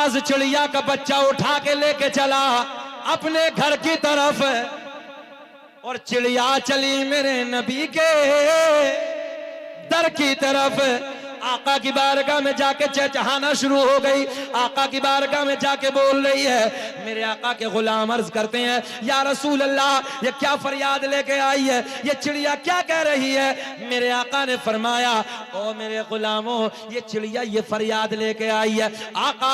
बाज चिड़िया का बच्चा उठा के लेके चला अपने घर की तरफ, और चिड़िया चली मेरे नबी के दर की तरफ। आका की बारगाह में जाके चहचहाना शुरू हो गई। आका की बारगाह में जाके बोल रही है, मेरे आका के गुलाम अर्ज करते हैं, या रसूल अल्लाह, ये क्या फरियाद लेके आई है, ये चिड़िया क्या कह रही है। मेरे आका ने फरमाया, ओ मेरे गुलामों, ये चिड़िया ये फरियाद लेके आई है, आका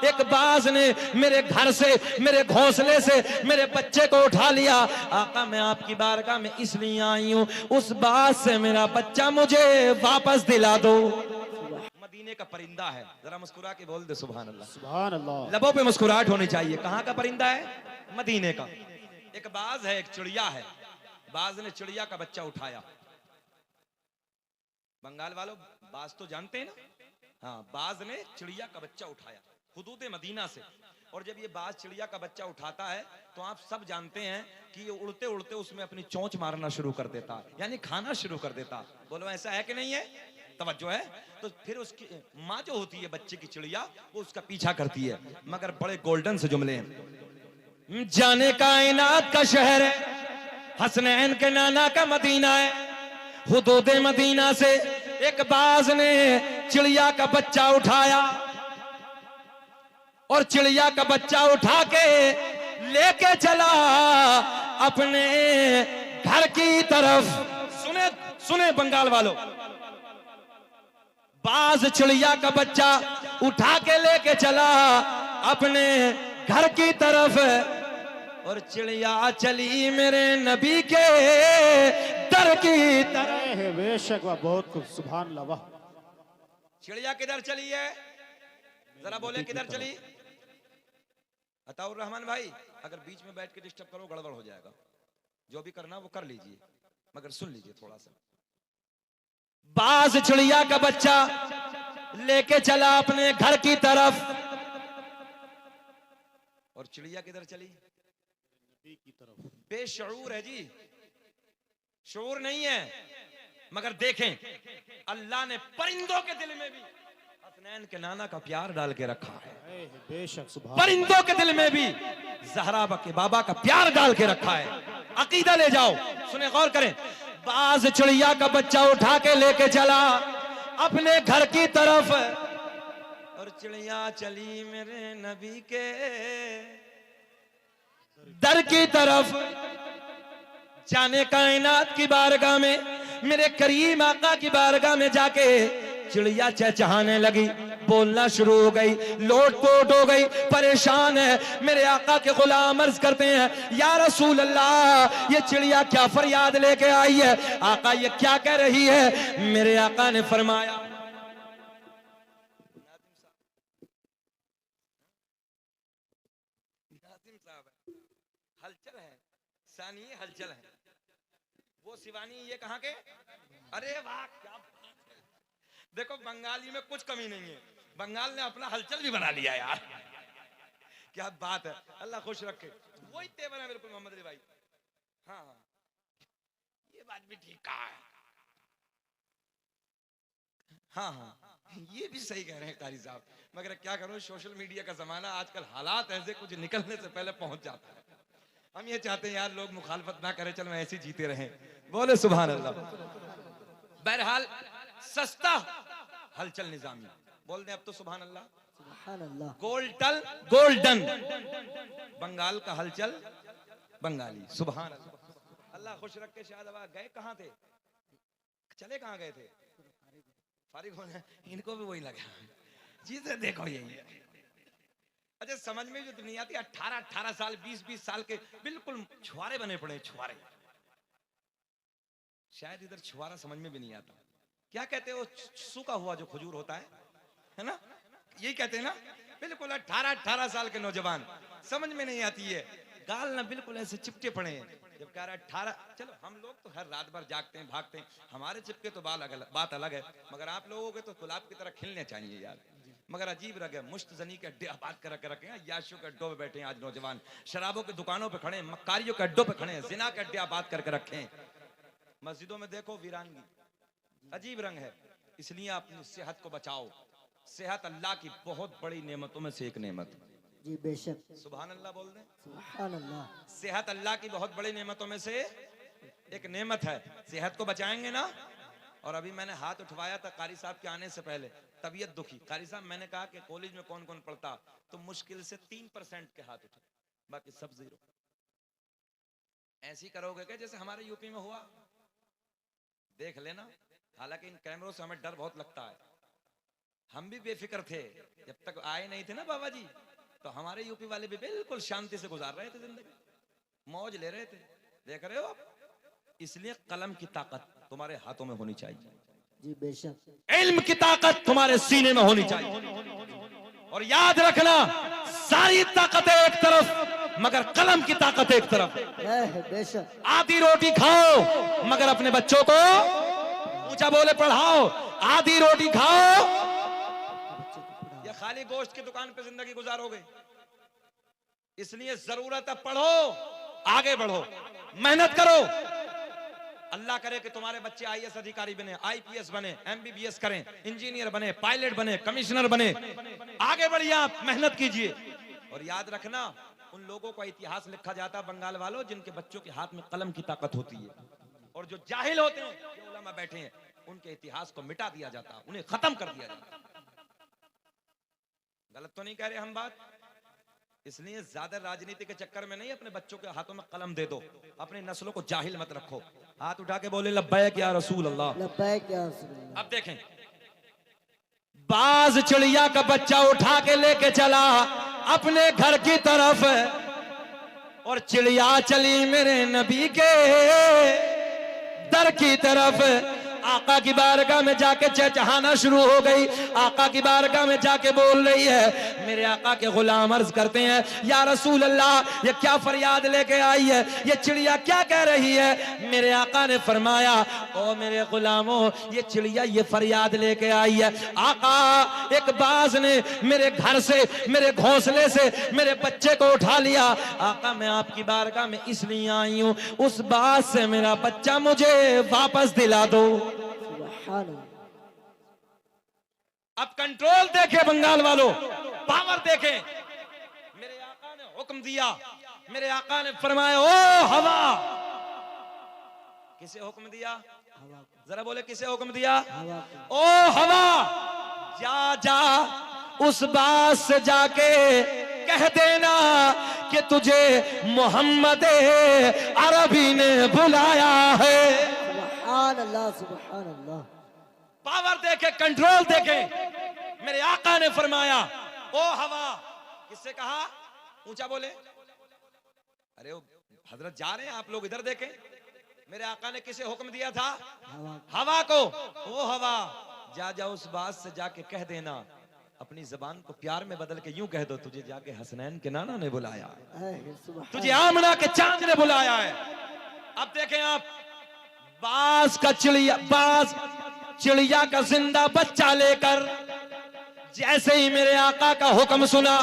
एक बाज ने मेरे घर से, मेरे घोंसले से मेरे बच्चे को उठा लिया। आका मैं आपकी बारगाह में इसलिए आई हूं, उस बाज से मेरा बच्चा मुझे वापस दिला दो। मदीने का परिंदा है, जरा मुस्कुरा के बोल दे सुभान अल्लाह। सुभान अल्लाह। लबों पे मुस्कुराहट होनी चाहिए। कहां का परिंदा है? मदीने का। एक बाज है, एक चिड़िया है। बाज ने चिड़िया का बच्चा उठाया। बंगाल वालों बाज तो जानते हैं ना? हाँ, बाज ने चिड़िया का बच्चा उठाया हुदूद मदीना से। और जब ये बाज चिड़िया का बच्चा उठाता है तो आप सब जानते हैं कि ये उड़ते उड़ते उसमें अपनी चोंच मारना शुरू कर देता, यानी खाना शुरू कर देता। बोलो ऐसा है कि नहीं है? तवज्जो है? तो फिर उसकी माँ जो होती है बच्चे की चिड़िया, वो उसका पीछा करती है। मगर बड़े गोल्डन से जुमले हैं। जाने कायनात का शहर है, हसनैन के नाना का मदीना है, हुदूद मदीना से एक बाज ने चिड़िया का बच्चा उठाया, और चिड़िया का बच्चा उठा के लेके चला अपने घर की तरफ। सुने सुने बंगाल वालों, बाज चिड़िया का बच्चा उठा के लेके चला अपने घर की तरफ, और चिड़िया चली मेरे नबी के दर की तरफ। बेशक वाह, बहुत खूब, सुभान अल्लाह। वाह, चिड़िया किधर चली है? जरा बोले किधर चली? अताउर रहमान भाई, अगर बीच में बैठ के डिस्टर्ब करो गड़बड़ हो जाएगा। जो भी करना वो कर लीजिए, मगर सुन लीजिए थोड़ा सा। बाज चिड़िया का बच्चा लेके चला अपने घर की तरफ, और चिड़िया किधर चली? नबी की तरफ। बेशऊर है जी, शऊर नहीं है। मगर देखें, अल्लाह ने परिंदों के दिल में भी हसनैन के नाना का प्यार डाल के रखा है। बेशक सुभान। परिंदों के दिल में भी ज़हरा के बाबा का प्यार डाल के रखा है। अकीदा ले जाओ, सुने गौर करें। बाज चिड़िया का बच्चा उठा के लेके चला अपने घर की तरफ, और चिड़िया चली मेरे नबी के दर की तरफ। जाने कायनात की बारगाह में, मेरे करीम आका की बारगाह में जाके चिड़िया चहचहाने लगी, बोलना शुरू हो गई, लोट पोट हो गई, परेशान है। मेरे आका के गुलाम अर्ज करते हैं, या रसूल अल्लाह, ये चिड़िया क्या फरियाद लेके आई है? आका ये क्या कह रही है? मेरे आका ने फरमाया, हलचल है, सानी हलचल है, वो शिवानी ये कहाँ के? अरे वाह, क्या देखो, बंगाली में कुछ कमी नहीं है। बंगाल ने अपना हलचल भी बना लिया यार, क्या बात है। अल्लाह खुश रखे। वही तेवर है बिल्कुल मोहम्मद अली भाई। हाँ, ये बात भी ठीक कहा है। हाँ, ये भी सही कह रहे हैं कारी साहब। मगर क्या करो, सोशल मीडिया का जमाना, आजकल हालात ऐसे कुछ निकलने से पहले पहुंच जाता है। हम ये चाहते हैं यार लोग मुखालफत ना करें, चलो ऐसे जीते रहें। बोले सुभान अल्लाह। बहरहाल सस्ता हलचल निजामी, बोल दें अब तो सुभान अल्लाह। सुभान अल्लाह। गोल्डन बंगाल का हलचल बंगाली, सुभान अल्लाह। अल्लाह खुश रख के। शाहदवा गए कहाँ थे? चले कहाँ गए थे? फारिग होने। इनको भी वही लगा, चीजें देखो यही है। अच्छा, समझ में जो दुनिया आती, 18 साल 20 साल के बिल्कुल छुआरे बने पड़े, छुआरे। शायद इधर छुआरा समझ में भी नहीं आता। क्या कहते हो? सूखा हुआ जो खजूर होता है ना, यही कहते हैं ना। बिल्कुल 18 साल के नौजवान, समझ में नहीं आती है, गाल ना बिल्कुल ऐसे चिपके पड़े हैं। जब कह रहा है 18, चलो हम लोग तो हर रात भर जागते हैं, भागते हैं, हमारे चिपके तो बात अलग है। मगर आप लोगों के तो गुलाब की तरह खिलने चाहिए यार। मगर अजीब रगे, मुश्तजनी के अड्डे आबाद कर रखे हैं, याशों के अड्डों पे बैठे हैं आज नौजवान, शराबों की दुकानों पे खड़े हैं, मक्कारियों के अड्डों पे खड़े हैं, जिना के अड्डे आबाद करके रखे हैं। मस्जिदों में देखो वीरानगी, अजीब रंग है। इसलिए अपनी सेहत को बचाओ, सेहत अल्लाह की बहुत बड़ी नेमतों में से एक नेमत। जी बेशक। सुभान अल्लाह बोल दें। सुभान अल्लाह। सेहत अल्लाह की बहुत बड़ी नेमतों में से एक नेमत है। सेहत को बचाएंगे ना। और अभी मैंने हाथ उठवाया था कारी साहब के आने से पहले, तबीयत दुखी। कारी साहब मैंने कहा कि कॉलेज में कौन कौन पढ़ता, तो मुश्किल से 3% के हाथ उठे, बाकी सब जीरो। ऐसी करोगे क्या जैसे हमारे यूपी में हुआ? देख लेना। हालांकि इन कैमरों से हमें डर बहुत लगता है। हम भी बेफिक्र थे जब तक आए नहीं थे ना बाबा जी, तो हमारे यूपी वाले भी बिल्कुल शांति से गुजार रहे थे जिंदगी, मौज ले रहे थे। देख रहे हो आप? इसलिए कलम की ताकत तुम्हारे हाथों में होनी चाहिए। जी बेशक। इल्म की ताकत तुम्हारे सीने में होनी चाहिए। और याद रखना, सारी ताकतें एक तरफ मगर कलम की ताकत एक तरफ। बेशक। आधी रोटी खाओ मगर अपने बच्चों को ऊंचा बोले पढ़ाओ। आधी रोटी खाओ या खाली गोश्त की दुकान पे जिंदगी गुजारोगे? इसलिए जरूरत है पढ़ो, आगे बढ़ो, मेहनत करो। अल्लाह करे कि तुम्हारे बच्चे आईएएस अधिकारी बने, आईपीएस बने, एमबीबीएस करें, इंजीनियर बने, पायलट बने, कमिश्नर बने। आगे बढ़िए, आप मेहनत कीजिए। और याद रखना, उन लोगों का इतिहास लिखा जाता है बंगाल वालों जिनके बच्चों के हाथ में कलम की ताकत होती है। और जो जाहिल होते हैं, जो उलमा बैठे हैं, उनके इतिहास को मिटा दिया जाता, उन्हें खत्म कर दिया जाता। गलत तो नहीं कह रहे हम बात? इसलिए ज्यादा राजनीति के चक्कर में नहीं, अपने बच्चों के हाथों में कलम दे दो, अपनी नस्लों को जाहिल मत रखो। हाथ उठा के बोले लब्बैक या रसूल अल्लाह, लब्बैक या रसूल अल्लाह। अब देखें, बाज चिड़िया का बच्चा उठा के लेके चला अपने घर की तरफ, और चिड़िया चली मेरे नबी के दर की तरफ। आका की बारगाह में जाके चहचहाना शुरू हो गई। आका की बारगाह में जाके बोल रही है। मेरे आका के गुलाम अर्ज करते हैं, या रसूल अल्लाह, ये क्या फरियाद लेके आई है? ये चिड़िया क्या कह रही है? मेरे आका ने फरमाया, ओ मेरे गुलामों, ये चिड़िया ये फरियाद लेके आई है, आका एक बाज ने मेरे घर से, मेरे घोंसले से मेरे बच्चे को उठा लिया। आका मैं आपकी बारगाह में इसलिए आई हूं, उस बाज से मेरा बच्चा मुझे वापस दिला दो। अब कंट्रोल देखे बंगाल वालों, पावर देखे। मेरे आका ने हुक्म दिया, मेरे आका ने फरमाया, ओ हवा। किसे हुक्म दिया? जरा बोले किसे हुक्म दिया? ओ हवा, जा जा उस बात से जाके कह देना कि तुझे मोहम्मद अरबी ने बुलाया है। सुभान अल्लाह, सुभान अल्लाह। पावर देखे, कंट्रोल देखे। मेरे आका ने फरमाया, ओ हवा। किससे कहा? ऊंचा बोले। अरे हजरत जा रहे हैं, आप लोग इधर देखें। मेरे आका ने किसे हुक्म दिया था? हवा को। ओ हवा, जा जा उस बात से जाके कह देना, अपनी जबान को प्यार में बदल के यूं कह दो, तुझे जाके हसनैन के नाना ने बुलाया है, तुझे आमना के चांद ने बुलाया है। अब देखें आप, बाज का चिड़िया, बाज चिड़िया का जिंदा बच्चा लेकर जैसे ही मेरे आका का हुक्म सुना,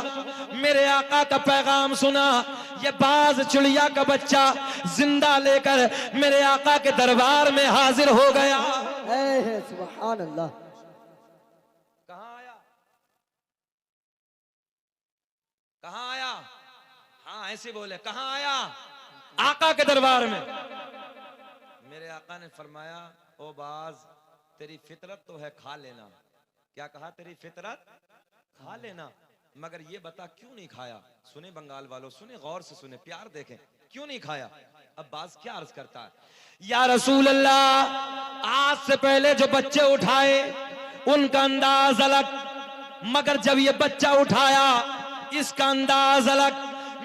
मेरे आका का पैगाम सुना, ये बाज चिड़िया का बच्चा जिंदा लेकर मेरे आका के दरबार में हाजिर हो गया। सुभान अल्लाह। कहाँ आया? कहाँ आया? हाँ ऐसे बोले, कहाँ आया? आका के दरबार में। मेरे आका ने फरमाया, ओ बाज, तेरी फितरत तो है खा लेना। क्या कहा? तेरी फितरत खा लेना, मगर ये बता क्यों नहीं खाया? सुने बंगाल वालों, सुने गौर से सुने, प्यार देखें, क्यों नहीं खाया? अब बाज क्या अर्ज करता है, या रसूल अल्लाह, आज से पहले जो बच्चे उठाए उनका अंदाज अलग, मगर जब ये बच्चा उठाया इसका अंदाज अलग।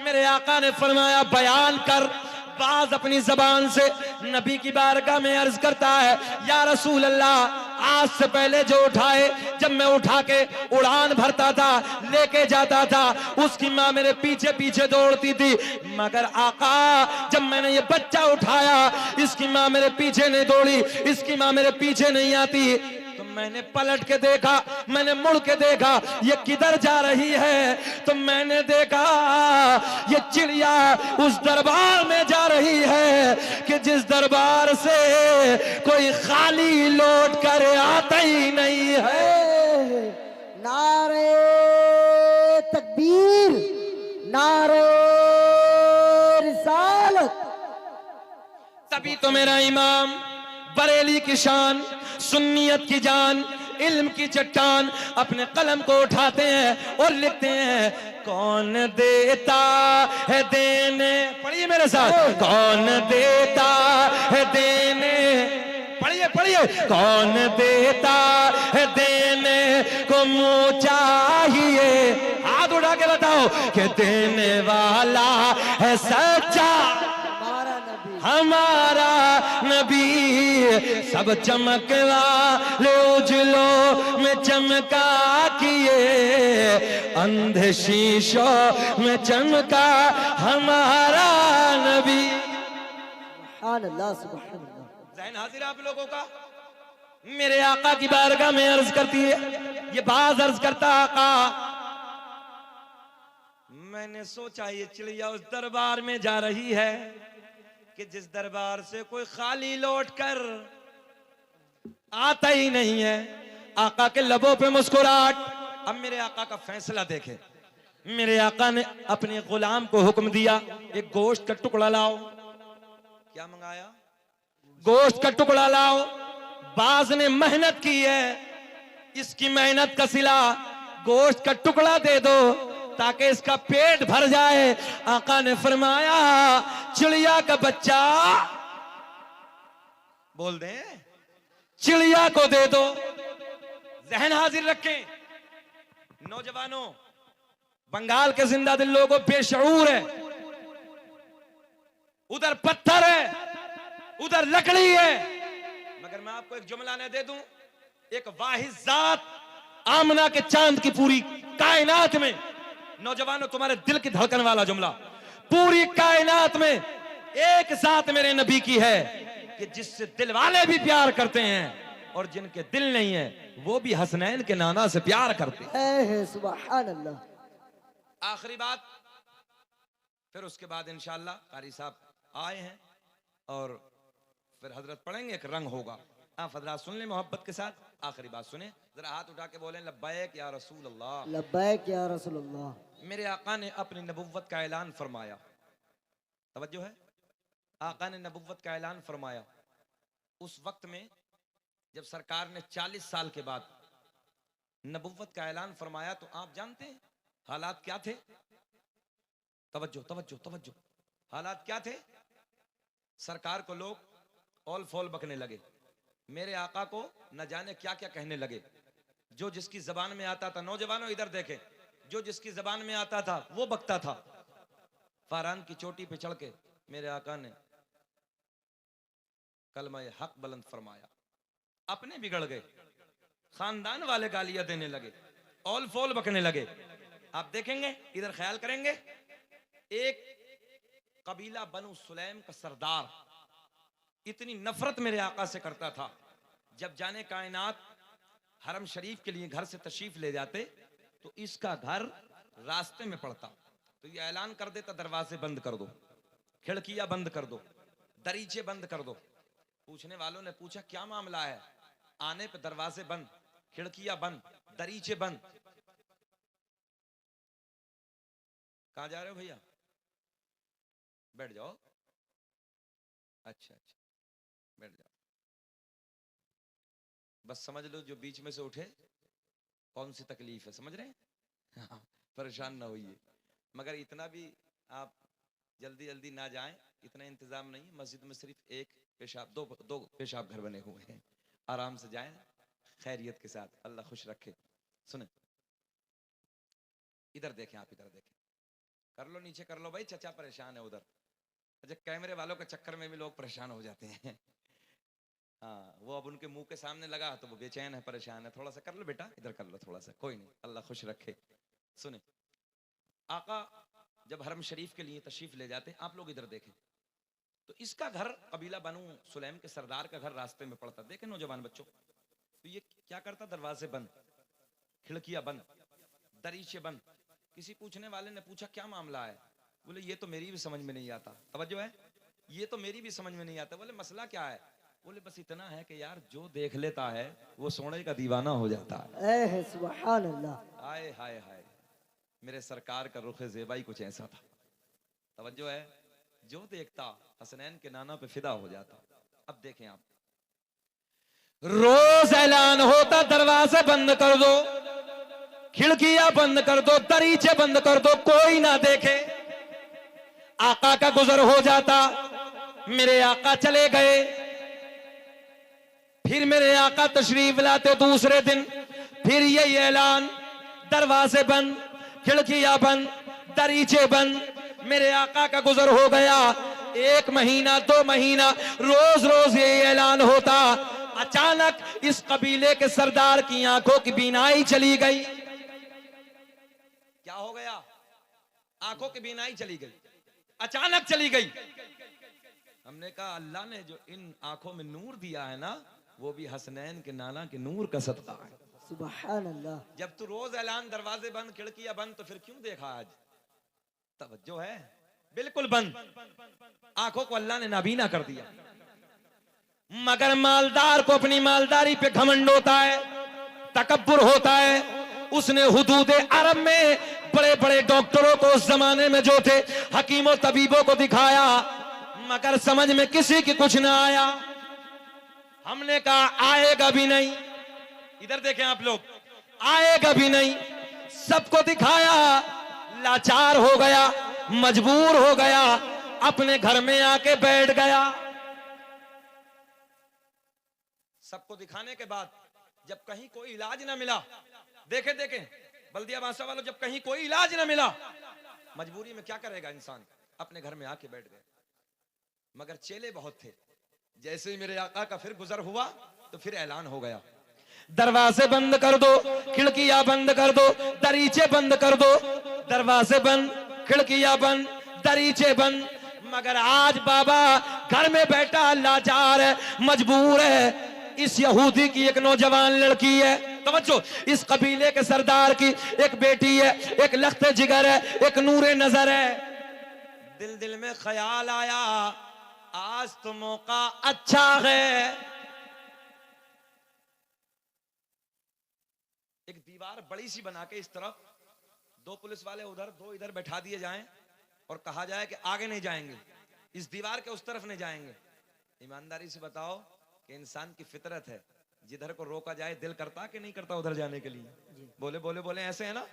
मेरे आका ने फरमाया, बयान कर। बाज अपनी जबान से नबी की बारगाह में अर्ज करता है, या रसूल अल्लाह, आज से पहले जो उठाए, जब मैं उठा के उड़ान भरता था, लेके जाता था, उसकी माँ मेरे पीछे पीछे दौड़ती थी, मगर आका जब मैंने ये बच्चा उठाया, इसकी माँ मेरे पीछे नहीं दौड़ी, इसकी माँ मेरे पीछे नहीं आती। तो मैंने पलट के देखा, मैंने मुड़ के देखा, ये किधर जा रही है? तो मैंने देखा ये चिड़िया उस दरबार में जा रही है कि जिस दरबार से कोई खाली लौट कर आता ही नहीं है। नारे तकबीर, नारे रिसालत। तभी तो मेरा इमाम बरेली की शान, सुन्नियत की जान, इल्म की चट्टान अपने कलम को उठाते हैं और लिखते हैं, कौन देता है देने, पढ़िए मेरे साथ, कौन देता है देने, पढ़िए पढ़िए, कौन देता है देने को मुँह चाहिए, हाथ उठा के बताओ कि देने वाला है सच्चा हमारा नबी, हमारा नबी। सब चमकवा ले उजलों में चमका किए, अंधे शीशों में चमका हमारा नबी। सुभान अल्लाह, सुभान अल्लाह। ज़हन हाजिर आप लोगों का, मेरे आका की बारगाह में अर्ज करती है, ये बाज अर्ज करता, आका मैंने सोचा ये चिड़िया उस दरबार में जा रही है कि जिस दरबार से कोई खाली लौट कर आता ही नहीं है। आका के लबों पे मुस्कुराहट। अब मेरे आका का फैसला देखे, मेरे आका ने अपने गुलाम को हुक्म दिया, एक गोश्त का टुकड़ा लाओ। क्या मंगाया? गोश्त का टुकड़ा लाओ। बाज ने मेहनत की है, इसकी मेहनत का सिला गोश्त का टुकड़ा दे दो ताकि इसका पेट भर जाए। आका ने फरमाया, चिड़िया का बच्चा, बोल दे, चिड़िया को दे दो। जहन हाजिर रखें नौजवानों, बंगाल के जिंदा दिल लोगों, बेशऊर है, उधर पत्थर है, उधर लकड़ी है, मगर मैं आपको एक जुमला न दे दूं, एक वाहिद जात आमना के चांद की पूरी कायनात में, नौजवानों तुम्हारे दिल की धड़कन वाला जुमला, पूरी कायनात में एक जात मेरे नबी की है कि जिससे दिल वाले भी प्यार करते हैं और जिनके दिल नहीं है वो भी हसनैन के नाना से प्यार करते हैं। सुभान अल्लाह। आखिरी बात, फिर उसके बाद इंशाअल्लाह कारी साहब आए हैं और फिर हजरत पढ़ेंगे, एक रंग होगा। आप हजरत सुन लें मोहब्बत के साथ। आखिरी बात सुने, जरा हाथ उठा के बोलें, लब्बैक या रसूल अल्लाह, लब्बैक या रसूल अल्लाह। मेरे आका ने अपनी नबुव्वत का ऐलान फरमाया। तवज्जो है, आका ने नबुव्वत का ऐलान फरमाया उस वक्त में जब सरकार ने 40 साल के बाद नबुव्वत का ऐलान फरमाया। तो आप जानते हैं हालात क्या थे? तवज्जो तवज्जो तवज्जो, हालात क्या थे? सरकार को लोग ऑल फॉल बकने लगे, मेरे आका को न जाने क्या क्या कहने लगे। जो जिसकी जबान में आता था, नौजवानों इधर देखें, जो जिसकी जबान में आता था वो बकता था। फारान की चोटी पे चढ़ के मेरे आका ने कलमा हक बुलंद फरमाया। अपने बिगड़ गए, खानदान वाले गालियां देने लगे, ऑल फॉल बकने लगे। आप देखेंगे, इधर ख्याल करेंगे, एक कबीला बनु सुलैम का सरदार इतनी नफरत मेरे आका से करता था, जब जाने कायनात हरम शरीफ के लिए घर से तशरीफ ले जाते तो इसका घर रास्ते में पड़ता तो ये ऐलान कर देता, दरवाजे बंद कर दो, खिड़कियां बंद कर दो, दरीचे बंद कर दो। पूछने वालों ने पूछा क्या मामला है? आने पे दरवाजे बंद, खिड़कियां बंद, दरीचे बंद। कहां जा रहे हो भैया? बैठ जाओ। अच्छा अच्छा, बैठ जाओ। बस समझ लो जो बीच में से उठे कौन सी तकलीफ है, समझ रहे हैं? हाँ, परेशान ना होइए, मगर इतना भी आप जल्दी जल्दी ना जाएं, इतना इंतजाम नहीं है। मस्जिद में सिर्फ एक पेशाब, दो पेशाब घर बने हुए हैं, आराम से जाएं खैरियत के साथ, अल्लाह खुश रखे। सुने, इधर देखें, आप इधर देखें, कर लो नीचे कर लो भाई, चचा परेशान है उधर। अच्छा, कैमरे वालों के चक्कर में भी लोग परेशान हो जाते हैं। हाँ, वो अब उनके मुंह के सामने लगा तो वो बेचैन है, परेशान है। थोड़ा सा कर लो बेटा, इधर कर लो थोड़ा सा, कोई नहीं, अल्लाह खुश रखे। सुने, आका जब हरम शरीफ के लिए तशरीफ ले जाते, आप लोग इधर देखें, तो इसका घर कबीला बनु सुलैम के सरदार का घर रास्ते में पड़ता। देखें नौजवान बच्चों, तो ये क्या करता? दरवाजे बंद, खिड़कियां बंद, दरीचे बंद। किसी पूछने वाले ने पूछा क्या मामला है? बोले ये तो मेरी भी समझ में नहीं आता। तवज्जो है, ये तो मेरी भी समझ में नहीं आता। बोले मसला क्या है? बोले बस इतना है कि यार जो देख लेता है वो सोने का दीवाना हो जाता है। ऐ सुभान अल्लाह। हाय हाय हाय, मेरे सरकार का रुख ज़ेबाई कुछ ऐसा था। तवज्जो है, जो देखता हसनैन के नाना पे फिदा हो जाता। अब देखें आप, रोज ऐलान होता दरवाजे बंद कर दो, खिड़कियां बंद कर दो, दरीचे बंद कर दो, कोई ना देखे। आका का गुजर हो जाता, मेरे आका चले गए। फिर मेरे आका तशरीफ लाते दूसरे दिन, फिर यही ऐलान, दरवाजे बंद, खिड़कियां बंद, दरीचे बंद। मेरे आका का गुजर हो गया, 1 महीना 2 महीना रोज रोज ये ऐलान होता। अचानक इस कबीले के सरदार की आंखों की बीनाई चली गई। क्या हो गया? आंखों की बीनाई चली गई, अचानक चली गई। हमने कहा अल्लाह ने जो इन आंखों में नूर दिया है ना, वो भी हसनैन के नाना के नूर का सदका है। सुभान अल्लाह। जब तू रोज ऐलान, दरवाजे बंद, खिड़कियां बंद, तो फिर क्यों देखा आज? तवज्जो है, बिल्कुल बंद। आंखों को अल्लाह ने नाबीना कर दिया। मगर मालदार को अपनी मालदारी पे घमंड होता है, तकब्बुर होता है। उसने हुदूद अरब में बड़े बड़े डॉक्टरों को उस जमाने में जो थे, हकीमों तबीबों को दिखाया, मगर समझ में किसी की कुछ ना आया। हमने कहा आएगा भी नहीं। इधर देखें आप लोग, आएगा भी नहीं। सबको दिखाया, लाचार हो गया, मजबूर हो गया, अपने घर में आके बैठ गया। सबको दिखाने के बाद जब कहीं कोई इलाज ना मिला, देखे देखे बल्दिया बादशाह वालों, जब कहीं कोई इलाज ना मिला, मजबूरी में क्या करेगा इंसान, अपने घर में आके बैठ गए। मगर चेले बहुत थे। जैसे ही मेरे आका का फिर गुजर हुआ तो फिर ऐलान हो गया, दरवाजे बंद कर दो, खिड़कियां बंद कर दो, दरीचे बंद कर दो। दरवाजे बंद, खिड़कियां बंद, दरीचे बंद। मगर आज बाबा घर में बैठा लाचार है, मजबूर है। इस यहूदी की एक नौजवान लड़की है, तवज्जो, इस कबीले के सरदार की एक बेटी है, एक लख्ते जिगर है, एक नूरे नजर है। दिल दिल में ख्याल आया, आज तो मौका अच्छा है। एक दीवार बड़ी सी बना के इस तरफ, 2 पुलिस वाले उधर, 2 इधर बैठा दिए जाएं और कहा जाए कि आगे नहीं जाएंगे, इस दीवार के उस तरफ नहीं जाएंगे। ईमानदारी से बताओ कि इंसान की फितरत है, जिधर को रोका जाए दिल करता कि नहीं करता उधर जाने के लिए? बोले बोले बोले, ऐसे है ना?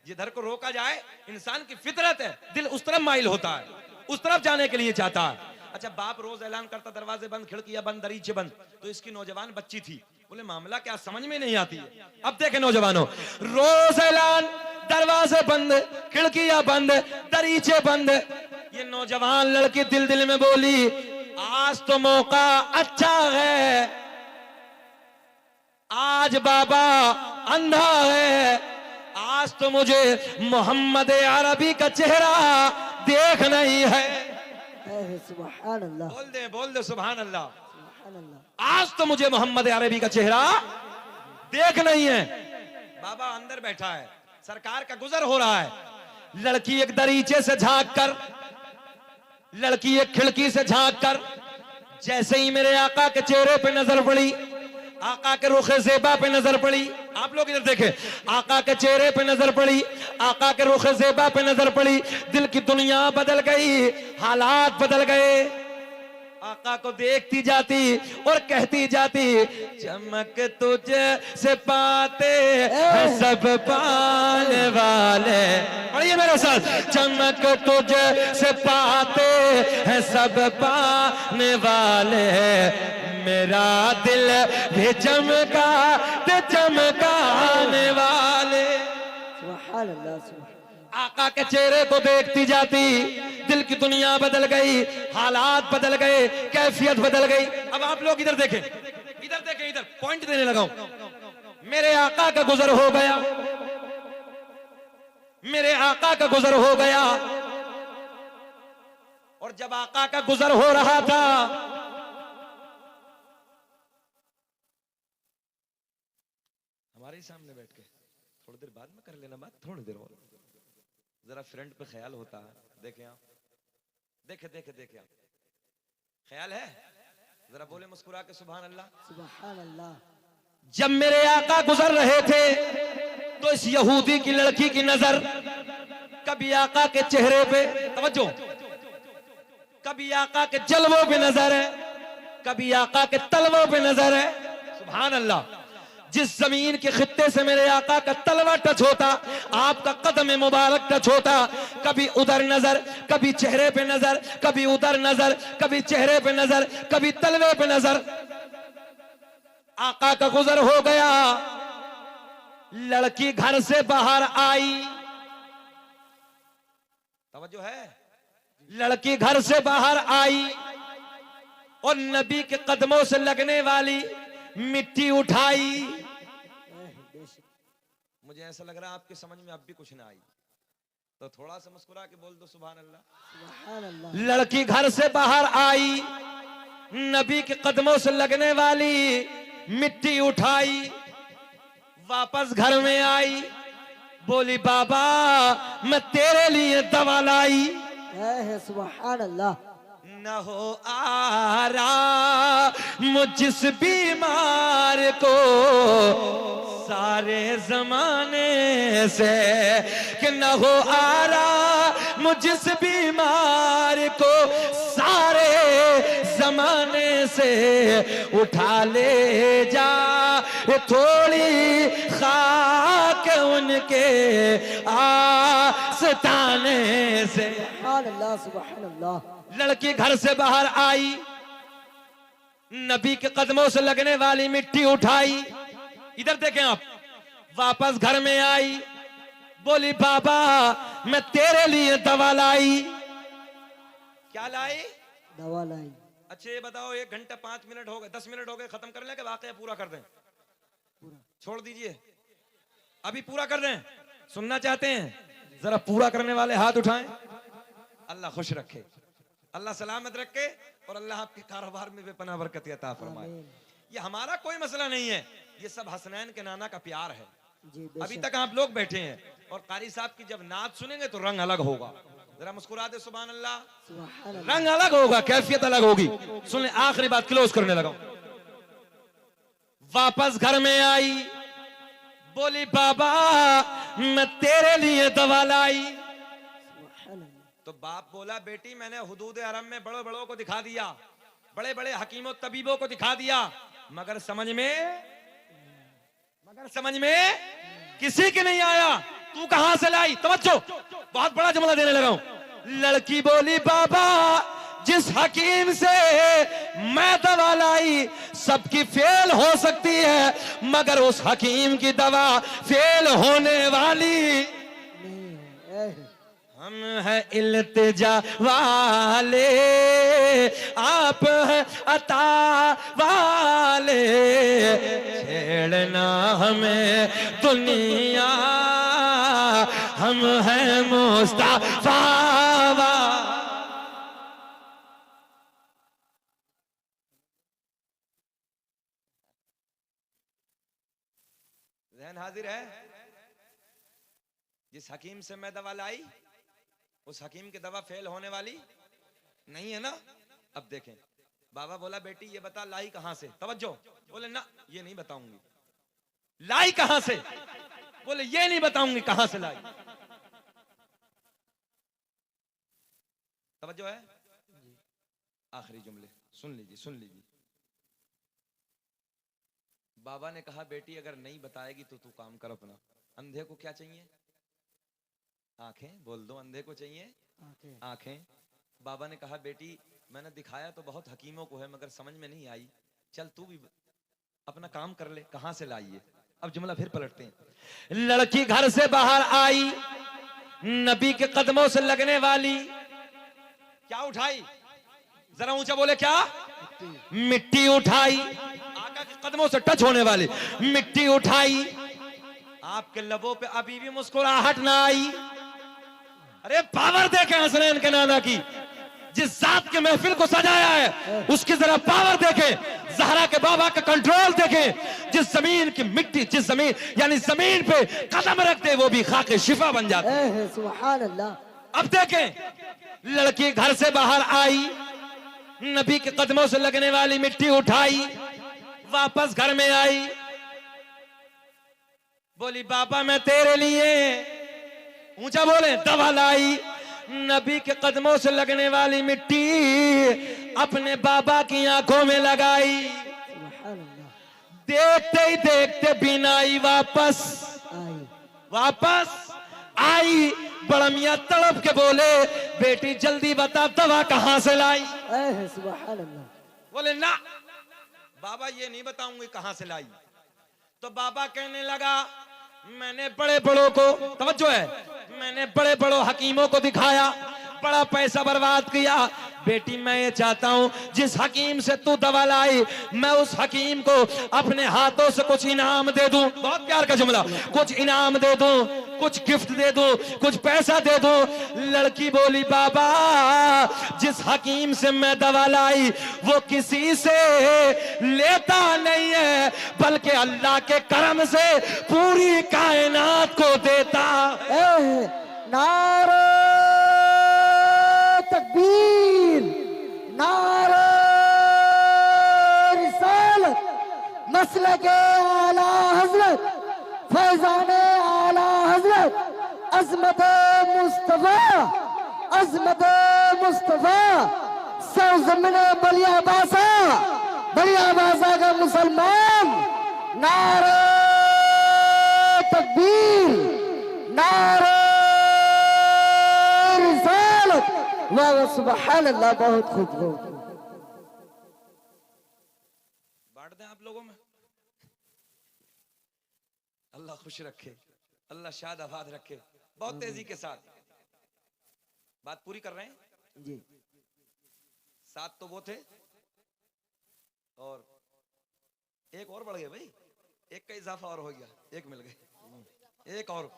जिधर को रोका जाए, इंसान की फितरत है, दिल उस तरफ माइल होता है, उस तरफ जाने के लिए चाहता है। अच्छा, बाप रोज ऐलान करता दरवाजे बंद, खिड़कियां बंद, दरीचे बंद, तो इसकी नौजवान बच्ची थी। बोले मामला क्या, समझ में नहीं आती है। अब देखे नौजवानों, रोज ऐलान, दरवाजे बंद, खिड़कियां बंद, दरीचे बंद। ये नौजवान लड़की दिल दिल में बोली, आज तो मौका अच्छा है, आज बाबा अंधा है, आज तो मुझे मोहम्मद अरबी का चेहरा देखना ही है। सुभान अल्लाह। बोल दे सुभान अल्लाह। सुभान अल्लाह। आज तो मुझे मोहम्मद अरबी का चेहरा देखना ही है। बाबा अंदर बैठा है, सरकार का गुजर हो रहा है। लड़की एक दरीचे से झांक कर, लड़की एक खिड़की से झांक कर, जैसे ही मेरे आका के चेहरे पे नजर पड़ी, आका के रुखे ज़ेबा पे नजर पड़ी, आप लोग इधर देखें, आका के चेहरे पे नजर पड़ी, आका के रुखे ज़ेबा पे नजर पड़ी, दिल की दुनिया बदल गई, हालात बदल गए। आका को देखती जाती और कहती जाती, चमक तुझे से पाते हैं सब पाने वाले। पढ़िए मेरे साथ, चमक तुझे से पाते हैं सब पाने वाले, मेरा दिल भी चमका ते चमकाने वाले। सुभान अल्लाह। सुभान। आका के चेहरे को देखती जाती, दिल की दुनिया बदल गई, हालात बदल गए, कैफियत बदल गई। अब आप लोग इधर देखें, इधर देखें, इधर पॉइंट देने लगा हूं। मेरे आका का गुजर हो गया, मेरे आका का गुजर हो गया। और जब आका का गुजर हो रहा था, हमारे सामने बैठ के, थोड़ी देर बाद में कर लेना बात, थोड़ी देर और जरा फ्रंट पे ख्याल होता है। देखें आप, देखे देखे देखे आप, ख्याल है? जरा बोले मुस्कुरा के सुभान अल्लाह। सुभान अल्लाह। जब मेरे आका गुजर रहे थे तो इस यहूदी की लड़की की नजर कभी आका के चेहरे पे, तवज्जो, कभी आका के जलवों पे नजर है, कभी आका के तलवों पे नजर है। सुभान अल्लाह। जिस जमीन के खित्ते से मेरे आका का तलवा टच होता, आपका कदम मुबारक टच होता, कभी उधर नजर, कभी चेहरे पे नजर, कभी उधर नजर, कभी चेहरे पे नजर, कभी तलवे पे नजर। आका का गुजर हो गया, लड़की घर से बाहर आई, तवज्जो है, लड़की घर से बाहर आई और नबी के कदमों से लगने वाली मिट्टी उठाई। मुझे ऐसा लग रहा है आपके समझ में अब भी कुछ ना आई, तो थोड़ा सा मुस्कुरा के बोल दो सुभान अल्लाह। सुभान अल्लाह। लड़की घर से बाहर आई, नबी के कदमों से लगने वाली मिट्टी उठाई, वापस घर में आई, बोली बाबा मैं तेरे लिए दवा लाई। सुभान अल्लाह। न हो आराम जिस बीमार को सारे जमाने से, कि न हो आराम जिस बीमार को सारे जमाने से, उठा ले जा थोड़ी खाक उनके आस्ताने से। सुभान अल्लाह। सुभान अल्लाह। लड़की घर से बाहर आई, नबी के कदमों से लगने वाली मिट्टी उठाई, इधर देखें आप, वापस घर में आई, बोली बाबा मैं तेरे लिए दवा लाई। क्या लाई? दवा लाई। अच्छा ये बताओ, 1 घंटा 5 मिनट हो गए, 10 मिनट हो गए, खत्म कर लें कि वाकया पूरा कर दें? पूरा छोड़ दीजिए, अभी पूरा कर दें। सुनना चाहते हैं? जरा पूरा करने वाले हाथ उठाएं। अल्लाह खुश रखे, अल्लाह सलामत रखे और अल्लाह आपके कारोबार में बेपनाह बरकत अता फरमाए। ये हमारा कोई मसला नहीं है, ये सब हसनैन के नाना का प्यार है। अभी तक आप लोग बैठे हैं और कारी साहब की जब नात सुनेंगे तो रंग अलग होगा। जरा मुस्कुरा दे सुभान अल्लाह। रंग अलग होगा, कैफियत अलग होगी। सुन ले, आखिरी बात क्लोज करने लगा। वापस घर में आई, बोली बाबा मैं तेरे लिए दवा लाई। तो बाप बोला बेटी मैंने हुदूद हरम में बड़ों बड़ों को दिखा दिया, बड़े बड़े हकीमों तबीबों को दिखा दिया, मगर समझ में किसी के नहीं आया। तू कहां से लाई? तवज्जो, बहुत बड़ा जुमला देने लगा हूं। लड़की बोली बाबा जिस हकीम से मैं दवा लाई सबकी फेल हो सकती है, मगर उस हकीम की दवा फेल होने वाली नहीं। हम हैं इल्तिजा वाले, आप हैं अता वाले, छेड़ना हमें दुनिया, हम हैं मुस्तफा। ज़हन हाजिर है? जिस हकीम से मैं दवा लाई उस हकीम की दवा फेल होने वाली नहीं है ना। अब देखें, बाबा बोला बेटी ये बता लाई कहां से? तवज्जो, बोले ना ये नहीं बताऊंगी। लाई कहां से? बोले ये नहीं बताऊंगी कहां से लाई। तवज्जो है? आखिरी जुमले सुन लीजिए। बाबा ने कहा बेटी अगर नहीं बताएगी तो तू काम कर अपना। अंधे को क्या चाहिए? आंखें। बोल दो, अंधे को चाहिए आंखें। बाबा ने कहा बेटी मैंने दिखाया तो बहुत हकीमों को है, मगर समझ में नहीं आई, चल तू भी अपना काम कर ले। कहां से लाइए? अब जुमला फिर पलटते हैं। लड़की घर से बाहर आई, नबी के कदमों से लगने वाली क्या उठाई? जरा ऊंचा बोले, क्या? मिट्टी उठाई। आका के कदमों से टच होने वाली मिट्टी उठाई। आपके लबों पे अभी भी मुस्कुराहट ना आई। अरे पावर देखे हसनैन के नाना की, जिस जात के महफिल को सजाया है उसकी जरा पावर देखे। ज़हरा के बाबा का कंट्रोल देखे। जिस जमीन की मिट्टी, जिस जमीन यानी जमीन पे कदम रखते वो भी खाके शिफा बन जाते हैं। सुभान अल्लाह। अब देखें, लड़की घर से बाहर आई, नबी के कदमों से लगने वाली मिट्टी उठाई, वापस घर में आई, बोली बाबा मैं तेरे लिए, ऊंचा बोले, दवा लाई। नबी के कदमों से लगने वाली मिट्टी अपने बाबा की आंखों में लगाई। सुभान अल्लाह। देखते ही देखते बीनाई वापस आई। बड़ा मियां तड़प के बोले, बेटी जल्दी बता दवा कहां से लाई? सुभान अल्लाह। बोले ना बाबा ये नहीं बताऊंगी कहां से लाई। तो बाबा कहने लगा, मैंने बड़े बड़ों को, तवज्जो है, मैंने बड़े बड़ों हकीमों को दिखाया, बड़ा पैसा बर्बाद किया, बेटी मैं ये चाहता हूं जिस हकीम से तू दवा लाई, मैं उस हकीम को अपने हाथों से कुछ इनाम दे दूं। बहुत प्यार का जुमला, कुछ इनाम दे दूं, कुछ गिफ्ट दे दूं, कुछ पैसा दे दूं। लड़की बोली बाबा जिस हकीम से मैं दवा लाई वो किसी से लेता नहीं है, बल्कि अल्लाह के करम से पूरी कायनात को देता। नारे तकबीर, नारे रिसालत, मसलके आला हजरत, फैजाने आला हजरत, अजमत मुस्तफा, अजमत मुस्तफा, सरजमीन बलिया बासा का मुसलमान। नारे तकबीर, नारे रिसालत, वाह सुभान अल्लाह। बहुत खूब, बांट दें आप लोगों में। अल्लाह खुश रखे, अल्लाह शाद आबाद रखे। बहुत तेजी के साथ बात पूरी कर रहे हैं जी। 7 तो वो थे और एक और बढ़ गया भाई, एक का इजाफा और हो गया, एक मिल गए, एक और।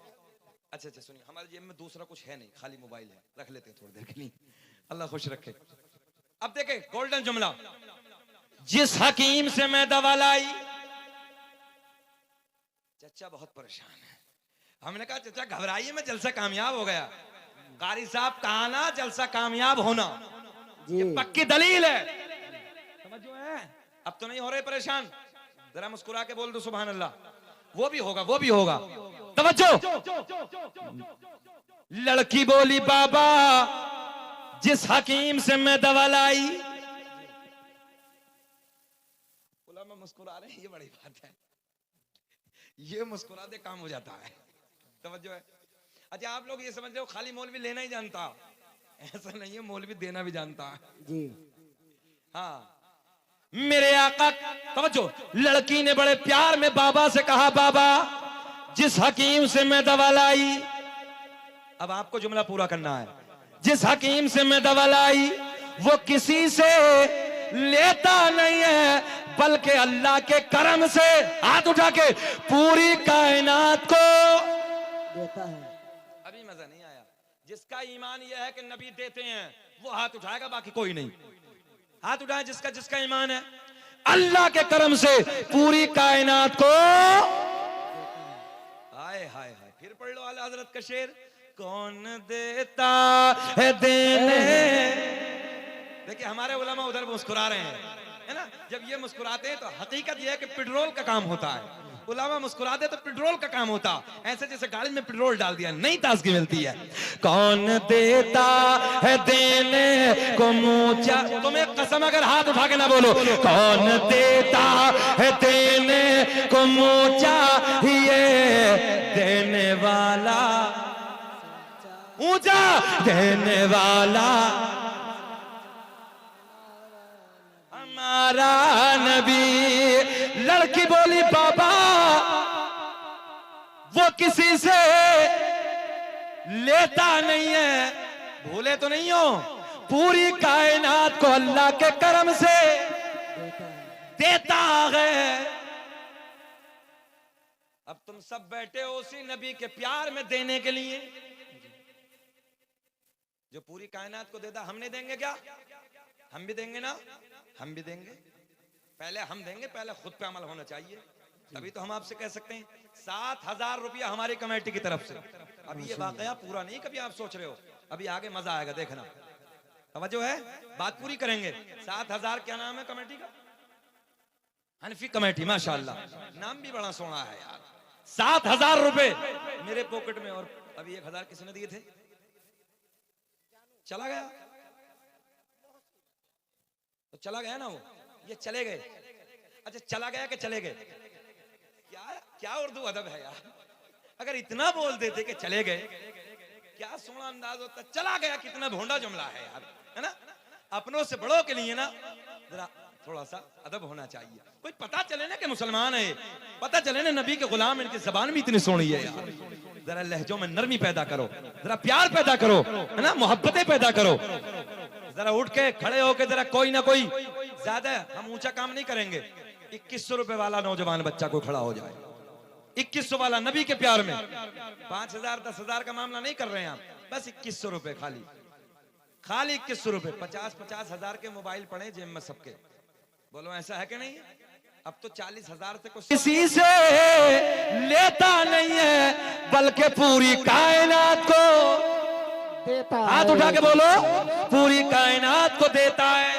अच्छा सुनिए, हमारे जेब में दूसरा कुछ है नहीं, खाली मोबाइल है, रख लेते हैं थोड़ी देर के लिए। अल्लाह खुश रखे। अब देखे गोल्डन जुमला, जिस हकीम से मैं दवा लाई, चचा बहुत परेशान है। हमने कहा चचा घबराइए, मैं जलसा कामयाब हो गया। कारी साहब कहा ना जलसा कामयाब होना, ये पक्की दलील है, समझो है। अब तो नहीं हो रहे परेशान, जरा मुस्कुरा के बोल दो सुभान अल्लाह। वो भी होगा, वो भी होगा। तवज्जो। लड़की बोली बाबा जिस हकीम से मैं दवा लाई, उलमा मुस्कुरा रहे हैं, ये बड़ी बात है, ये मुस्कुरा दे काम हो जाता है। तवज्जो है। अच्छा आप लोग ये समझ रहे हो खाली मौलवी लेना ही जानता, ऐसा नहीं है, मौलवी देना भी जानता है जी। हाँ मेरे आका। तवज्जो, लड़की ने बड़े प्यार में बाबा से कहा, बाबा जिस हकीम से मैं दवा लाई, अब आपको जुमला पूरा करना है, जिस हकीम से मैं दवा लाई वो किसी से लेता नहीं है, बल्कि अल्लाह के करम से, हाथ उठा के, पूरी कायनात को देता है। अभी मजा नहीं आया। जिसका ईमान यह है कि नबी देते हैं वो हाथ उठाएगा, बाकी कोई नहीं। हाथ उठाए जिसका जिसका ईमान है अल्लाह के करम से पूरी कायनात को। हाय हाय हाय, फिर पढ़ लो आला हजरत का शेर, कौन देता है देने। देखिए हमारे उलमा उधर मुस्कुरा रहे हैं, है ना। जब ये मुस्कुराते हैं तो हकीकत ये है कि पेट्रोल का काम होता है। उलमा मुस्कुराते तो पेट्रोल का काम होता, ऐसे जैसे गाड़ी में पेट्रोल डाल दिया, नई ताजगी मिलती है। कौन देता है देने को मुँह चा, तुम्हें कसम अगर हाथ उठा के ना बोलो, कौन देता है देने को मुँह चाहिए, देने वाला ऊंचा, देने वाला हमारा नबी। लड़की बोली बाबा वो किसी से लेता नहीं है, भूले तो नहीं हो, पूरी कायनात को अल्लाह के करम से देता है। अब तुम सब बैठे हो उसी नबी के प्यार में देने के लिए, जो पूरी कायनात को देता। हम नहीं देंगे क्या? हम भी देंगे ना, हम भी देंगे। पहले हम देंगे, पहले खुद पे अमल होना चाहिए, तभी तो हम आपसे कह सकते हैं। 7,000 रुपया हमारी कमेटी की तरफ से। अभी ये वाकया पूरा नहीं, कभी आप सोच रहे हो, अभी आगे मजा आएगा देखना। तवज्जो है, बात पूरी करेंगे। 7,000 क्या नाम है कमेटी का? हनफी कमेटी, माशाअल्लाह, नाम भी बड़ा सोना है यार। 7,000 रुपए मेरे पॉकेट में, और अभी 1,000 किसने दिए थे? चला गया तो चला गया ना वो, ये चले गए। अच्छा, चला गया कि चले गए? क्या क्या उर्दू अदब है यार। अगर इतना बोल देते कि चले गए, क्या सोना अंदाज होता। चला गया कितना भोंडा जुमला है यार, है ना। अपनों से बड़ों के लिए ना जरा थोड़ा सा अदब होना चाहिए। कोई पता चले ना कि मुसलमान है, पता चले ना नबी के गुलाम, इनकी जबान भी इतनी सोनी है यार। जरा लहजों में नरमी पैदा करो, जरा प्यार पैदा करो, है ना, मोहब्बतें पैदा करो। जरा उठ के खड़े होके जरा कोई ना कोई, ज्यादा हम ऊंचा काम नहीं करेंगे। 2100 रुपए वाला नौजवान बच्चा कोई खड़ा हो जाए, 2100 वाला नबी के प्यार में। 5,000 10,000 का मामला नहीं कर रहे हैं हम, बस 2100 रुपए खाली, खाली 2100 रुपए। 50-50 हजार के मोबाइल पड़े जेब में सबके। बोलो ऐसा है कि नहीं? अब तो 40,000 से कुछ किसी से लेता नहीं है, बल्कि पूरी कायनात को देता है। हाथ उठा के बोलो, पूरी कायनात को देता है।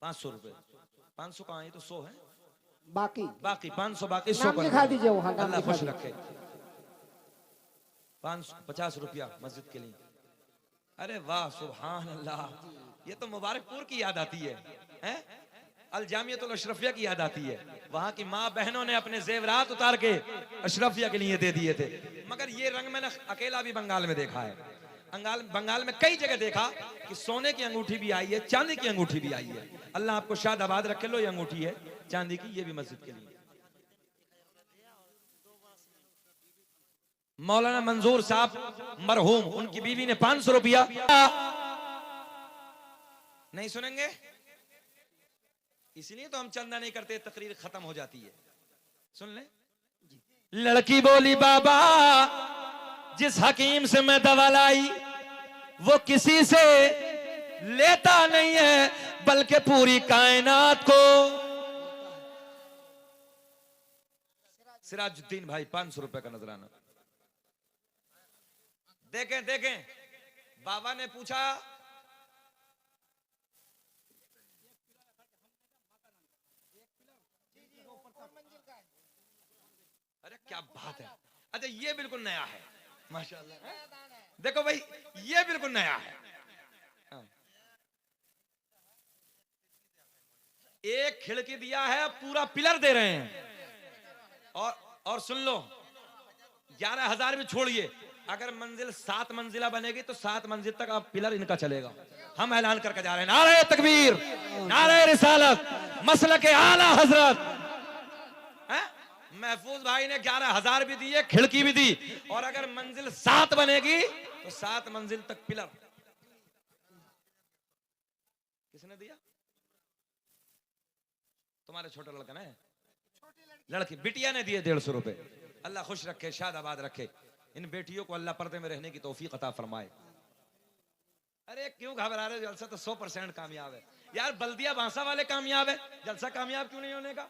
500 रुपए, 500 कहाँ, ये तो 100 है, बाकी बाकी 500, बाकी 100 नाम लिखा दीजिए वहाँ, नाम अल्लाह लिखा खुश दीजिए। रखे। 550 रुपया मस्जिद के लिए। अरे वाह, सुभान अल्लाह, ये तो मुबारकपुर की याद आती है, हैं? अल जामियतुल अशरफिया की याद आती है। वहां की माँ बहनों ने अपने जेवरात उतार के अशरफिया के लिए दे दिए थे। मगर ये रंग मैंने अकेला भी बंगाल में देखा है। बंगाल में कई जगह देखा कि सोने की अंगूठी भी आई है, चांदी की अंगूठी भी आई है। अल्लाह आपको शाद आबाद रखे। लो, ये अंगूठी है चांदी की, ये भी मस्जिद के लिए। मौलाना मंजूर साहब मरहूम, उनकी बीवी ने 500 रुपया। नहीं सुनेंगे, इसलिए तो हम चंदा नहीं करते, तकरीर खत्म हो जाती है। सुन ले। लड़की बोली, बाबा जिस हकीम से मैं दवा लाई वो किसी से लेता नहीं है, बल्कि पूरी कायनात को। सिराजुद्दीन भाई 500 रुपए का नजराना। देखें देखें, बाबा ने पूछा, अरे क्या बात है। अच्छा, ये बिल्कुल नया है, माशाल्लाह। देखो भाई, ये बिल्कुल नया है। हाँ। एक खिड़की दिया है, पूरा पिलर दे रहे हैं। और सुन लो, 11,000 भी छोड़िए, अगर मंजिल 7 मंजिला बनेगी तो 7 मंजिल तक अब पिलर इनका चलेगा। हम ऐलान करके जा रहे हैं, नारे तकबीर, नारे रिसालत, मसलक आला हजरत। महफूज भाई ने 11,000 भी दिए, खिड़की भी दी, और अगर मंजिल 7 बनेगी तो 7 मंजिल तक पिलर। किसने दिया? तुम्हारे छोटा लड़का ने, लड़की बिटिया ने दिए 150 रुपए। अल्लाह खुश रखे, शाद आबाद रखे। इन बेटियों को अल्लाह पर्दे में रहने की तौफीक अता फरमाए। अरे क्यों घबरा रहे हो? जलसा तो 100% कामयाब है यार। बल्दिया बांसा वाले कामयाब है, जलसा कामयाब क्यों नहीं होने का?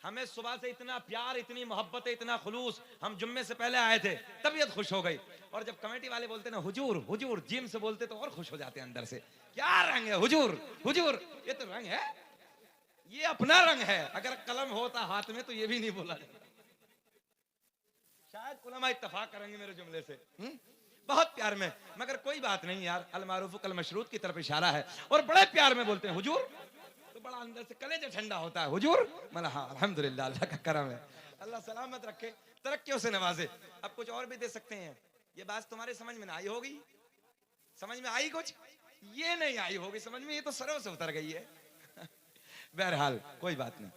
हमें सुबह से इतना प्यार, इतनी मोहब्बत, इतना खुलूस। हम जुम्मे से पहले आए थे, तबीयत खुश हो गई। और जब कमेटी वाले बोलते ना हुजूर हुजूर, जिम से बोलते तो और खुश हो जाते हैं अंदर से। क्या रंग है हुजूर हुजूर, ये तो रंग है, ये अपना रंग है। अगर कलम होता हाथ में तो ये भी नहीं बोला जाता। शायद उलमा इत्तफाक करेंगे मेरे जुमले से। बहुत प्यार में, मगर कोई बात नहीं यार, अल मारूफ कल मशरूत की तरफ इशारा है। और बड़े प्यार में बोलते हैं हुजूर, तो बड़ा अंदर से कलेजा ठंडा होता है। हुजूर मतलब हाँ, अल्हम्दुलिल्लाह, अल्लाह का करम है। अल्लाह सलामत रखे, तरक्कियों से नवाजे। अब कुछ और भी दे सकते हैं। ये बात तुम्हारे समझ में ना आई होगी, समझ में आई कुछ? ये नहीं आई होगी समझ में, ये तो सरों से उतर गई है। बहरहाल कोई बात नहीं।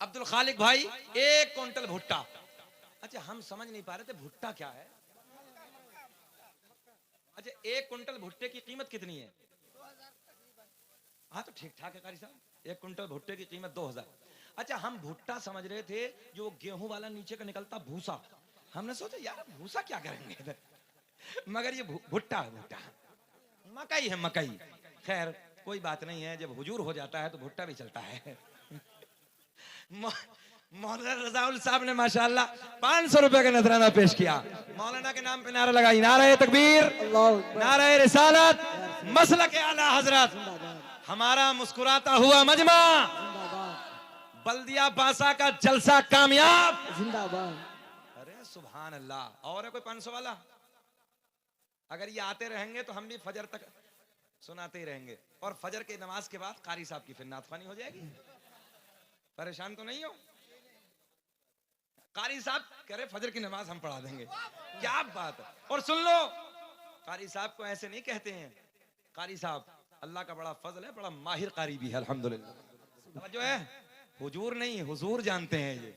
अब्दुल खालिक भाई 1 क्विंटल भुट्टा। अच्छा, हम समझ नहीं पा रहे थे भुट्टा क्या है। अच्छा, 1 क्विंटल भुट्टे की कीमत कितनी है? हाँ तो ठीक ठाक है कारी साहब, 1 क्विंटल भुट्टे की कीमत 2,000। अच्छा, हम भुट्टा समझ रहे थे जो गेहूं वाला नीचे का निकलता भूसा। हमने सोचा यार भूसा क्या करेंगे इधर, मगर ये भुट्टा है, भुट्टा मकई है, मकई। खैर कोई बात नहीं है, जब हुजूर हो जाता है तो भुट्टा भी चलता है। मौलाना रजाउल साहब ने माशाअल्लाह 500 रुपए का नजराना पेश किया। मौलाना के नाम पे नारा लगाई, नारा तकबीर, अल्लाहु अकबर। नारा रिसालत, मसलक आला हजरत। हमारा मुस्कुराता हुआ मजमा, जिंदाबाद बल्दिया बासा का जलसा कामयाब। जिंदाबाद। अरे सुभान अल्लाह। और है कोई 500 वाला? अगर ये आते रहेंगे तो हम भी फजर तक सुनाते ही रहेंगे, और फजर की नमाज के बाद कारी साहब की फिर नातखानी हो जाएगी। परेशान तो नहीं हो? कारी साहब कह रहे फजर की नमाज हम पढ़ा देंगे। क्या बात है। और सुन लो, कारी साहब को ऐसे नहीं कहते हैं। कारी साहब अल्लाह का बड़ा फजल है, बड़ा माहिर कारी भी है अल्हम्दुलिल्लाह। जो है हुजूर नहीं हुजूर जानते हैं ये,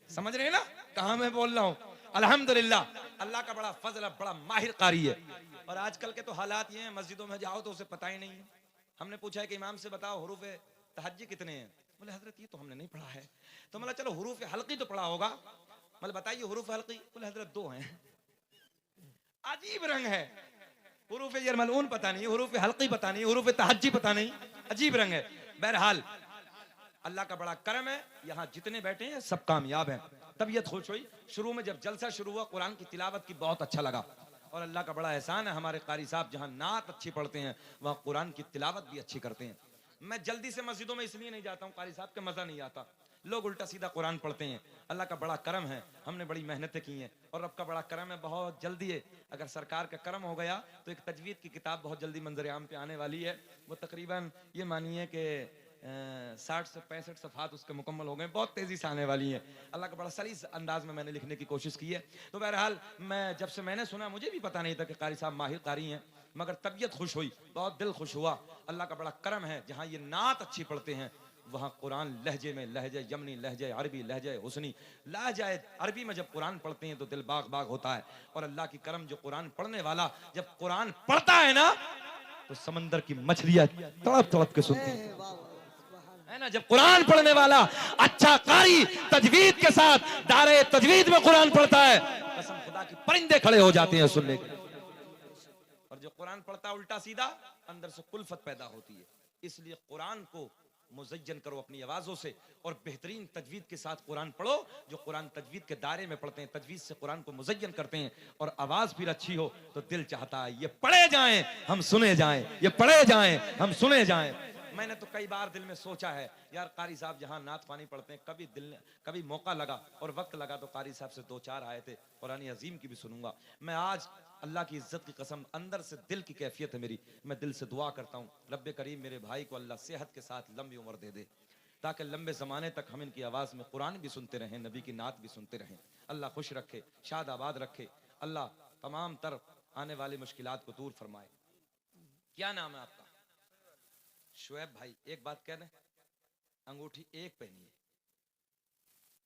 समझ रहे हैं ना कहां मैं बोल रहा हूं। अल्हम्दुलिल्लाह अल्लाह का बड़ा फजल है, बड़ा माहिर कारी है। और आजकल के तो हालात ये हैं, मस्जिदों में जाओ तो उसे पता ही नहीं है। हमने पूछा है कि इमाम से बताओ हुरूफ तहज्जी कितने हैं? बोले हजरत ये तो हमने नहीं पढ़ा है। तो मतलब चलो हुरूफ हल्की तो पढ़ा होगा, मतलब बताइए हुरूफ हल्की। बोले हजरत 2 हैं। अजीब रंग है। हुरूफ यरमलून पता नहीं, हुरूफ हल्की पता नहीं, हुरूफ तहज्जी पता नहीं, अजीब रंग है। बहरहाल अल्लाह का बड़ा करम है, यहाँ जितने बैठे हैं सब कामयाब हैं। तबीयत खुश हुई। शुरू में जब जलसा शुरू हुआ कुरान की तिलावत की बहुत अच्छा लगा, और अल्लाह का बड़ा एहसान है हमारे कारी साहब जहाँ नात अच्छी पढ़ते हैं वहाँ कुरान की तिलावत भी अच्छी करते हैं। मैं जल्दी से मस्जिदों में इसलिए नहीं जाता हूँ, कारी साहब के मजा नहीं आता। लोग उल्टा सीधा कुरान पढ़ते हैं। अल्लाह का बड़ा करम है, हमने बड़ी मेहनतें की हैं, और रब का बड़ा करम है, बहुत जल्दी है। अगर सरकार का करम हो गया तो एक तजवीद की किताब बहुत जल्दी मंजर आम पे आने वाली है। वो तकरीबन ये मानिए कि 60 से 65 सफ़हात उसके मुकम्मल हो गए, बहुत तेजी से आने वाली है। अल्लाह का बड़ा सलीस अंदाज में मैंने लिखने की कोशिश की है। तो बहरहाल मैं जब से मैंने सुना, मुझे भी पता नहीं था कि कारी साहब माहिर कारी हैं, मगर तबीयत खुश हुई, बहुत दिल खुश हुआ। अल्लाह का बड़ा करम है, जहाँ ये नात अच्छी पढ़ते हैं वहाँ कुरान लहजे में, लहजे यमनी, लहजे अरबी, लहजे हुसनी, लहजा अरबी में जब कुरान पढ़ते हैं तो दिल बाग बाग होता है। और अल्लाह की करम, जो कुरान पढ़ने वाला जब कुरान पढ़ता है ना तो समंदर की मछलियां तड़प तड़प के सुनती है ना। जब कुरान पढ़ने वाला अच्छा कारी तजवीद के साथ दारे तजवीद में कुरान पढ़ता है, कसम खुदा की परिंदे खड़े हो जाते हैं सुनने के। और जो कुरान पढ़ता है उल्टा सीधा, अंदर से कुल्फत पैदा होती है। इसलिए कुरान को मुज़य्यन करो अपनी आवाजों से, और बेहतरीन तजवीद के साथ कुरान पढ़ो। जो कुरान तजवीद के दायरे में पढ़ते हैं, तजवीद से कुरान को मुज़य्यन करते हैं, और आवाज फिर अच्छी हो तो दिल चाहता है ये पढ़े जाएं हम सुने जाएं, ये पढ़े जाएं हम सुने जाएं। मैंने तो कई बार दिल में सोचा है, यार कारी साहब जहाँ नात पानी पढ़ते हैं, कभी मौका लगा और वक्त लगा तो कारी साहब से 2-4 आयतें कुरान अजीम की भी सुनूंगा। मैं आज अल्लाह की इज्जत की कसम, अंदर से दिल की कैफियत है मेरी, मैं दिल से दुआ करता हूँ रब्बे करीम मेरे भाई को अल्लाह सेहत के साथ लंबी उम्र दे दे, ताकि लंबे ज़माने तक हम इनकी आवाज़ में कुरान भी सुनते रहें, नबी की नात भी सुनते रहें। अल्लाह खुश रखे, शाद आबाद रखे, अल्लाह तमाम तरफ आने वाली मुश्किलात को दूर फरमाए। क्या नाम है आपका? शुएब भाई, एक बात कह दें, अंगूठी एक पहनिए,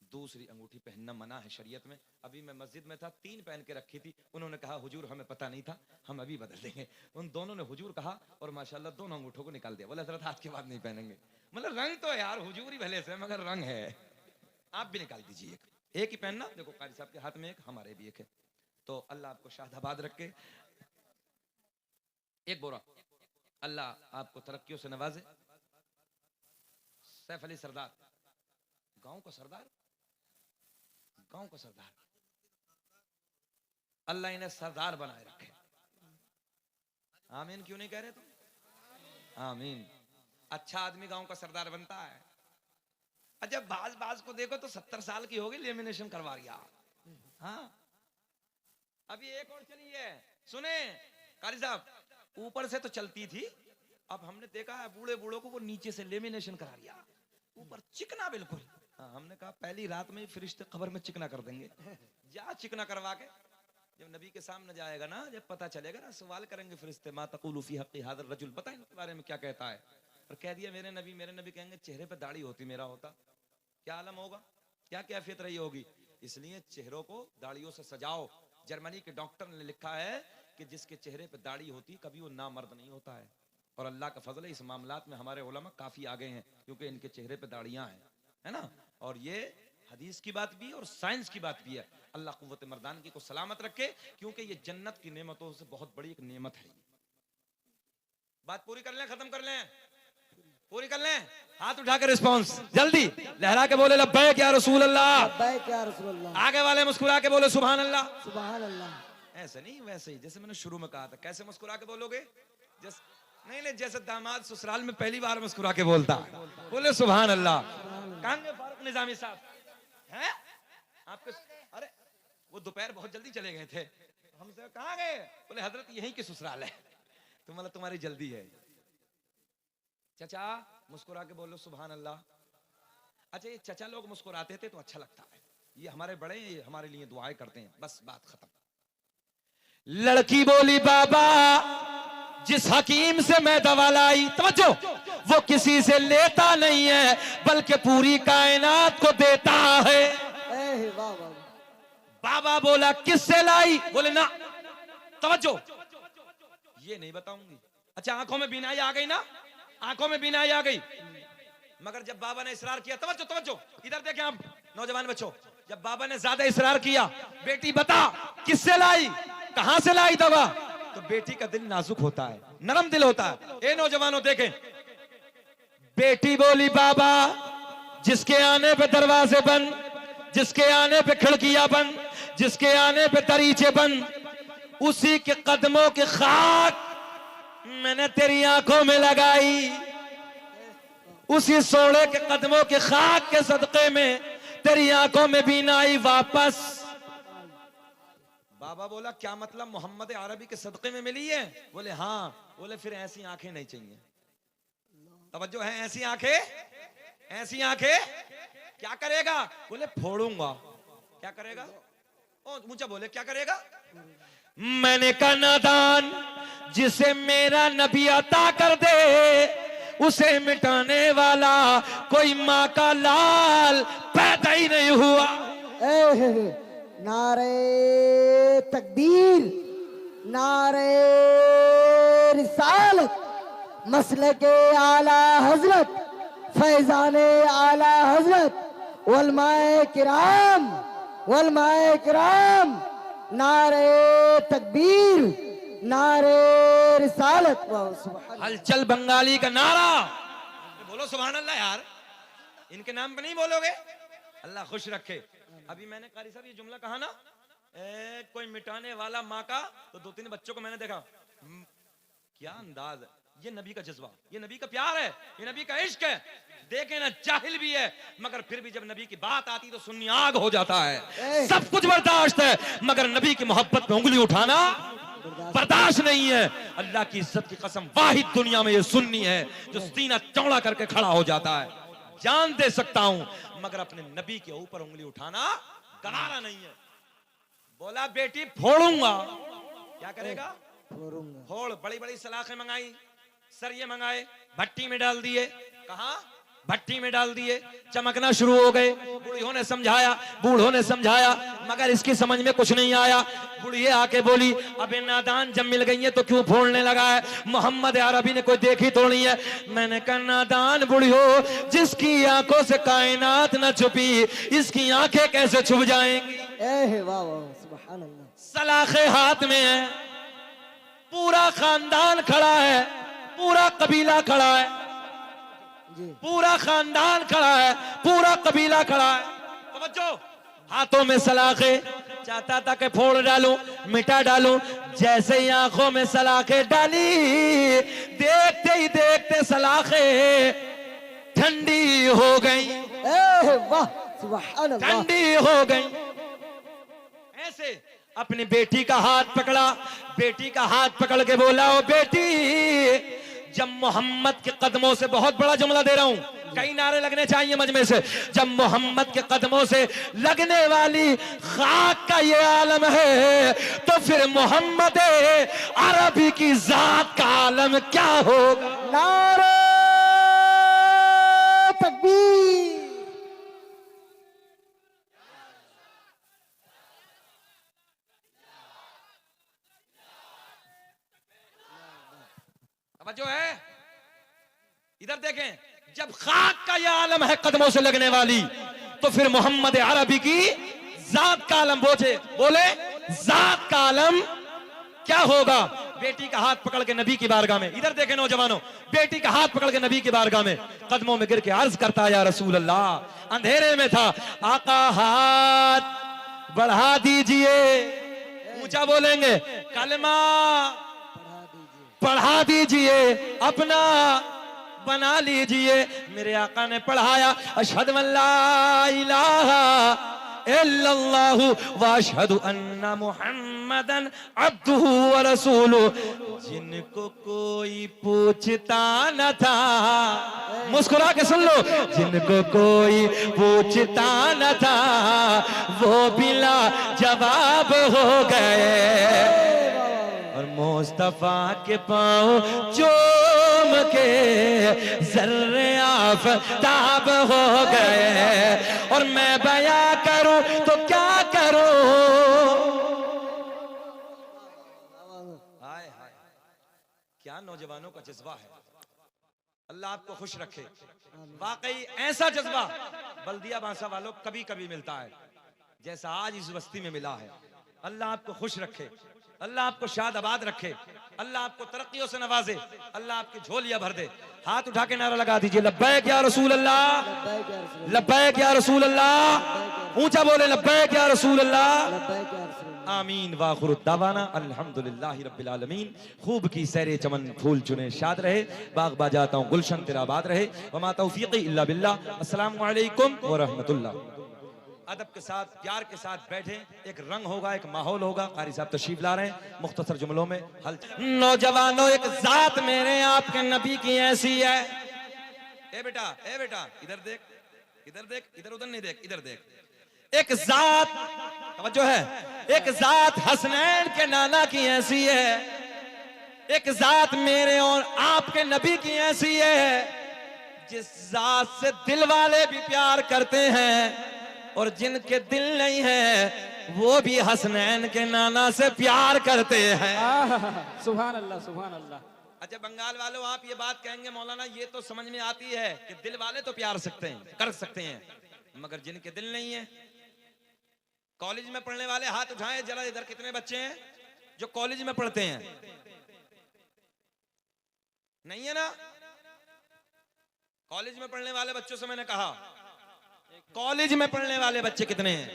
दूसरी अंगूठी पहनना मना है शरीयत में। अभी मैं मस्जिद में था, 3 पहन के रखी थी, उन्होंने कहा हुजूर हमें पता नहीं था, हम अभी बदल देंगे। उन दोनों ने हुजूर कहा और माशाल्लाह दोनों अंगूठों को निकाल दिया। बोले हजरत आज के बाद नहीं पहनेंगे। मतलब रंग तो यार हुजूर ही भले से, मगर रंग है, आप भी निकाल दीजिए। एक ही पहनना। देखो कारी साहब के हाथ में एक, हमारे भी एक है। तो अल्लाह आपको शादाबाद रखे। एक बोरा, अल्लाह आपको तरक्कियों से नवाजे। सैफ अली सरदार, गांव का सरदार, गांव का सरदार, अल्लाह इन्हें सरदार बनाए रखे। आमीन क्यों नहीं कह रहे तुम? आमीन। अच्छा आदमी गांव का सरदार बनता है। अच्छा बाज को देखो तो 70 साल की होगी, लेमिनेशन करवा लिया। हाँ अभी एक और चली है, सुने कारी साहब, ऊपर से तो चलती थी, अब हमने देखा है बूढ़े बूढ़ों को वो नीचे से लेमिनेशन करा लिया, ऊपर चिकना बिल्कुल। हाँ हमने कहा पहली रात में ही फरिश्ते खबर में चिकना कर देंगे, जा चिकना करवा के जब नबी के सामने जाएगा ना, जब पता चलेगा ना, सवाल करेंगे फरिश्ते मा तक़ूलु फी हक़्क़ि हाज़ा रजुल, पता इनके बारे में क्या कहता है। और कह दिया मेरे नबी कहेंगे चेहरे पे दाढ़ी होती मेरा होता, क्या आलम होगा, क्या कैफियत रही होगी। इसलिए चेहरों को दाढ़ियों से सजाओ। जर्मनी के डॉक्टर ने लिखा है कि जिसके चेहरे पे दाढ़ी होती कभी वो नामर्द नहीं होता है। और अल्लाह का फजल है, इस मामलात में हमारे उलमा काफी आगे हैं, क्योंकि इनके चेहरे पे दाढ़ियां हैं, है ना। और ये हदीस की बात भी है और साइंस की बात भी है। अल्लाह कुव्वत मर्दानगी को सलामत रखे, क्योंकि ये जन्नत की नेमतों से बहुत बड़ी एक नेमत है। बात पूरी कर लें, खत्म कर लें। पूरी कर लें, हाथ उठाकर रिस्पांस जल्दी लहरा के बोले लब्बैक या रसूल अल्लाह, लब्बैक या रसूल अल्लाह, आगे वाले मुस्कुरा के बोले सुभान अल्लाह। सुभान अल्लाह। ऐसे नहीं, वैसे ही जैसे मैंने शुरू में कहा था। कैसे मुस्कुरा के बोलोगे? जैसे नहीं, जैसे दामाद ससुराल में पहली बार मुस्कुरा के बोलता है, बोले सुभान अल्लाह। कहां गए फारूक निजामी साहब हैं आपके? अरे वो दोपहर बहुत जल्दी चले गए थे, हमसे कहां गए? बोले हजरत यहीं के ससुराल है, तो मतलब तुम्हारी जल्दी है। चचा मुस्कुरा के बोलो सुभान अल्लाह। अच्छा ये चचा लोग मुस्कुराते थे तो अच्छा लगता है, ये हमारे बड़े ये हमारे लिए दुआएं करते हैं, बस बात खत्म। लड़की बोली बाबा जिस हकीम से मैं दवा लाई, तवज्जो, वो किसी से लेता नहीं है बल्कि पूरी कायनात को देता है। वाह वाह। बाबा बोला किससे लाई? बोले ना, तवज्जो, ये नहीं बताऊंगी। अच्छा आंखों में बीनाई आ गई ना, आंखों में बीनाई आ गई, मगर जब बाबा ने इसरार किया, तवज्जो तवज्जो इधर देखें आप नौजवान बच्चों, जब बाबा ने ज्यादा इसरार किया, बेटी बता किससे लाई, कहां से लाई दवा, तो बेटी का दिल नाजुक होता है, नरम दिल होता है। ए नौजवानों देखें, बेटी बोली बाबा जिसके आने पे दरवाजे बंद, जिसके आने पे खिड़कियां बंद, जिसके आने पे दरीचे बंद, उसी के कदमों की खाक मैंने तेरी आंखों में लगाई, उसी सोने के कदमों के खाक के सदके में तेरी आंखों में बीनाई वापस। बाबा बोला क्या मतलब, मोहम्मद अरबी के सदके में मिली है? बोले हाँ। बोले फिर ऐसी आंखें नहीं चाहिए। तवज्जो है, ऐसी आंखें, ऐसी आंखें क्या करेगा? बोले फोड़ूंगा। क्या करेगा? ओ ऊंचा बोले क्या करेगा? मैंने कहा नादान जिसे मेरा नबी अता कर दे उसे मिटाने वाला कोई माँ का लाल पैदा ही नहीं हुआ। नारे तकबीर, नारे रिसालत, मसले के आला हजरत, फैजाने आला हजरत, उलमाए किराम, उलमाए किराम, नारे तकबीर, नारे रिसालत। हलचल बंगाली का नारा, बोलो सुभान अल्लाह। यार इनके नाम पे नहीं बोलोगे? अल्लाह खुश रखे। अभी मैंने कारी साहब ये जुमला कहा ना, कोई मिटाने वाला माँ का, तो 2-3 बच्चों को मैंने देखा, क्या अंदाज है, ये नबी का जज्बा, ये नबी का प्यार है, ये नबी का इश्क है। देखे ना जाहिल भी है, मगर फिर भी जब नबी की बात आती तो सुन्नी आग हो जाता है। सब कुछ बर्दाश्त है, मगर नबी की मोहब्बत में उंगली उठाना बर्दाश्त नहीं है। अल्लाह की इज्जत की कसम, वाहिद दुनिया में ये सुन्नी है जो सीना चौड़ा करके खड़ा हो जाता है। जान दे सकता हूं मगर अपने नबी के ऊपर उंगली उठाना गवारा नहीं है। बोला बेटी फोड़ूंगा। क्या करेगा? फोड़ूंगा। फोड़। बड़ी बड़ी सलाखें मंगाई, सरिये मंगाए, भट्टी में डाल दिए। कहा? भट्टी में डाल दिए, चमकना शुरू हो गए। बूढ़ियों ने समझाया, बूढ़ों ने समझाया, मगर इसकी समझ में कुछ नहीं आया। बुढ़िया आके बोली अबे नादान जब मिल गई है तो क्यों फोड़ने लगा है? मोहम्मद अरबी ने कोई देखी थोड़ी है। मैंने कहा नादान बुढ़ियो, जिसकी आंखों से कायनात न छुपी इसकी आंखें कैसे छुप जाएंगी? वाह वाह सुभान अल्लाह। सलाखे हाथ में है, पूरा खानदान खड़ा है, पूरा कबीला खड़ा है, पूरा खानदान खड़ा है, पूरा कबीला खड़ा है। तवज्जो, हाथों में सलाखे, चाहता था कि फोड़ डालूं, मिटा डालूं। जैसे ही आंखों में सलाखे डाली, देखते ही देखते सलाखे ठंडी हो गई। वाह सुभान अल्लाह। ठंडी हो गई। ऐसे अपनी बेटी का हाथ पकड़ा, बेटी का हाथ पकड़ के बोला ओ बेटी, जब मोहम्मद के कदमों से, बहुत बड़ा जुमला दे रहा हूं, कई नारे लगने चाहिए मजमे से, जब मोहम्मद के कदमों से लगने वाली खाक का ये आलम है तो फिर मोहम्मद अरबी की जात का आलम क्या होगा? नारे तकबीर। जो है इधर देखें, जब खाक का यह आलम है कदमों से लगने वाली तो फिर मोहम्मद अरबी की जात का आलम बोले जात का आलम क्या होगा? बेटी का हाथ पकड़ के नबी की बारगाह में, इधर देखे नौजवानों, बेटी का हाथ पकड़ के नबी की बारगाह में कदमों में गिर के अर्ज करता, या रसूल अल्लाह, अंधेरे में था, आका हाथ बढ़ा दीजिए, ऊंचा बोलेंगे, कलमा पढ़ा दीजिए, अपना बना लीजिए। मेरे आका ने पढ़ाया, अशहदु अल्ला इलाहा इल्लल्लाहु व अशहदु अन्ना मुहम्मदन अब्दुहु व रसूलुहु। जिनको कोई पूछता न था, मुस्कुरा के सुन लो, जिनको कोई पूछता न था वो बिला जवाब हो गए, और मुस्तफा के पाँव चूम के जर्रे आफताब हो गए। और मैं बयां करूं तो क्या करूं, हाय हाय, क्या नौजवानों का जज्बा है। अल्लाह आपको खुश रखे। वाकई ऐसा जज्बा बल्दिया बांसा वालों कभी कभी मिलता है जैसा आज इस बस्ती में मिला है। अल्लाह आपको खुश रखे, अल्लाह आपको शाद आबाद रखे, अल्लाह आपको तरक्कियों से नवाजे, अल्लाह आपकी झोलियां भर दे। हाथ उठा के नारा लगा दीजिए, लब्बैक या रसूल अल्लाह, लब्बैक या रसूल अल्लाह, ऊंचा बोले, लब्बैक या रसूल अल्लाह, आमीन। वाखिरु दावाना अल्हम्दुलिल्लाहि रब्बिल आलमीन। खूब की सैरे चमन फूल चुने शाद रहे, बाग बाजाता हूँ गुलशन तेरा आबाद रहे, वमा तौफीकी इल्ला बिल्लाह। अस्सलामु अलैकुम व रहमतुल्लाह। अदब के साथ, प्यार के साथ बैठे, एक रंग होगा, एक माहौल होगा। कारी साहब तशरीफ ला रहे हैं, मुख्तसर जुमलों में हल। नौजवानों, एक जात मेरे आपके नबी की ऐसी है, ए बेटा इधर देख, इधर देख, इधर उधर नहीं देख, इधर देख। एक जात, तवज्जो है, एक जात हसनैन के नाना की ऐसी है, एक जात मेरे और आपके नबी की ऐसी है, जिस जात से दिल वाले भी प्यार करते हैं और जिनके दिल नहीं है वो भी हसनैन के नाना से प्यार करते हैं। सुभान अल्लाह, सुभान अल्लाह। अच्छा बंगाल वालों, आप ये बात कहेंगे मौलाना ये तो समझ में आती है कि दिल वाले तो प्यार सकते हैं, कर सकते हैं, मगर जिनके दिल नहीं है। कॉलेज में पढ़ने वाले हाथ उठाएं जरा, इधर कितने बच्चे हैं जो कॉलेज में पढ़ते हैं? नहीं है ना? कॉलेज में पढ़ने वाले बच्चों से मैंने कहा, कॉलेज में पढ़ने वाले बच्चे कितने हैं?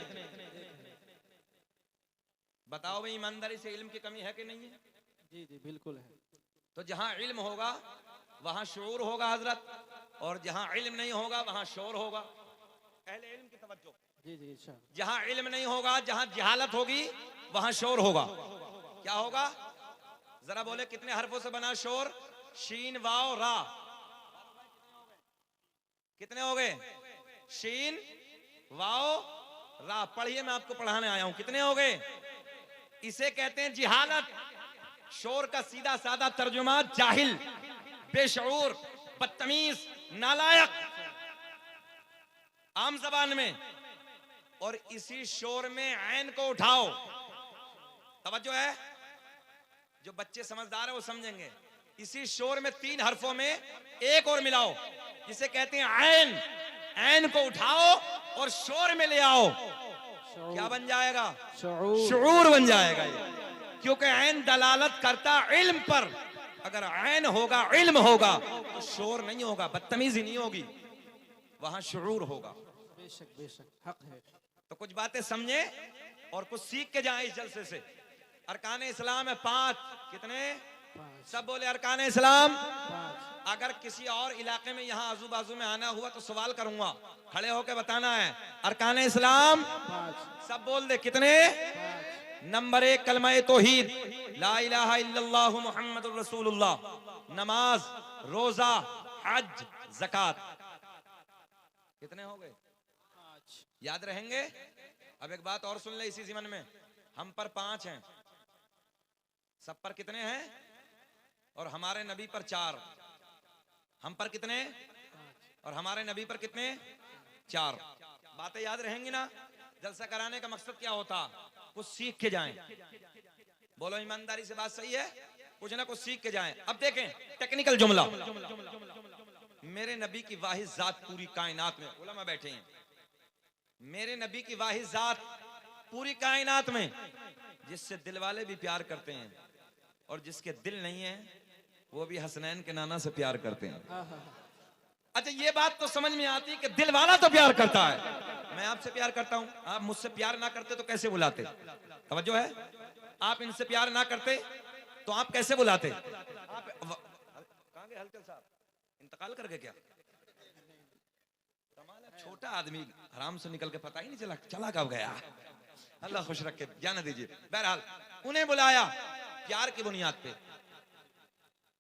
बताओ भाई, ईमानदारी से, इल्म की कमी है कि नहीं है? जी जी बिल्कुल है। तो जहां इल्म होगा वहां शऊर होगा हजरत, और जहां इल्म नहीं होगा वहां शोर होगा। पहले इल्म की तवज्जो। जी जी इंशाअल्लाह। जहां इल्म नहीं होगा, जहां जहालत होगी वहां शोर होगा। क्या होगा? जरा बोले, कितने हरफों से बना शोर? शीन वाव रा, कितने हो गए? शीन वाव रा। पढ़िए, मैं आपको पढ़ाने आया हूं। कितने हो गए? इसे कहते हैं जिहालत। शोर का सीधा साधा तर्जुमा जाहिल, बेशऊर, बदतमीज, नालायक, आम जबान में। और इसी शोर में ऐन को उठाओ, तवज्जो है, जो बच्चे समझदार है वो समझेंगे। इसी शोर में 3 हरफों में एक और मिलाओ, जिसे कहते हैं ऐन। ऐन को उठाओ और शोर में ले आओ, क्या बन जाएगा? शऊर बन जाएगा ये। क्योंकि ऐन दलालत करता इल्म पर। अगर ऐन होगा, इल्म होगा, तो शोर नहीं होगा, बदतमीजी नहीं होगी, वहां शऊर होगा। बेशक बेशक, हक है। तो कुछ बातें समझे और कुछ सीख के जाए इस जलसे से। अरकान इस्लाम है 5। कितने? 5। सब बोले अरकान इस्लाम 5। अगर किसी और इलाके में यहाँ आजू बाजू में आना हुआ तो सवाल करूंगा, खड़े होकर बताना है। अरकान इस्लाम 5। सब बोल दे। कितने? 5। नंबर 1 कलमा तौहीद, ला इलाहा इल्लल्लाह मुहम्मदुर रसूलुल्लाह। नमाज, रोजा, हज, ज़कात। कितने हो गए? 5। याद रहेंगे? अब एक बात और सुन ले इसी ज़िमन में, हम पर 5 हैं, सब पर कितने हैं? और हमारे नबी पर 4। हम पर कितने? और हमारे नबी पर कितने? 4। बातें याद रहेंगी ना? जलसा कराने का मकसद क्या होता? कुछ सीख के जाएं। बोलो ईमानदारी से, बात सही है? कुछ ना कुछ सीख के जाएं। अब देखें टेक्निकल जुमला। मेरे नबी की वाहिद जात पूरी कायनात में, उलमा बैठे हैं, मेरे नबी की वाहिद जात पूरी कायनात में जिससे दिल वाले भी प्यार करते हैं और जिसके दिल नहीं है वो भी हसनैन के नाना से प्यार करते हैं। अच्छा, ये बात तो समझ में आती है कि दिल वाला तो प्यार करता है। मैं आपसे प्यार करता हूं, आप मुझसे प्यार ना करते तो कैसे बुलाते? तवज्जो है? आप इनसे प्यार ना करते तो आप कैसे बुलाते? आप कहां गए हलचल साहब? इंतकाल कर गए क्या? कमाल है, छोटा आदमी आराम से निकल के पता ही नहीं चला चला कब गया। अल्लाह खुश रखे, जाने दीजिए। बहरहाल उन्हें बुलाया प्यार की बुनियाद पे।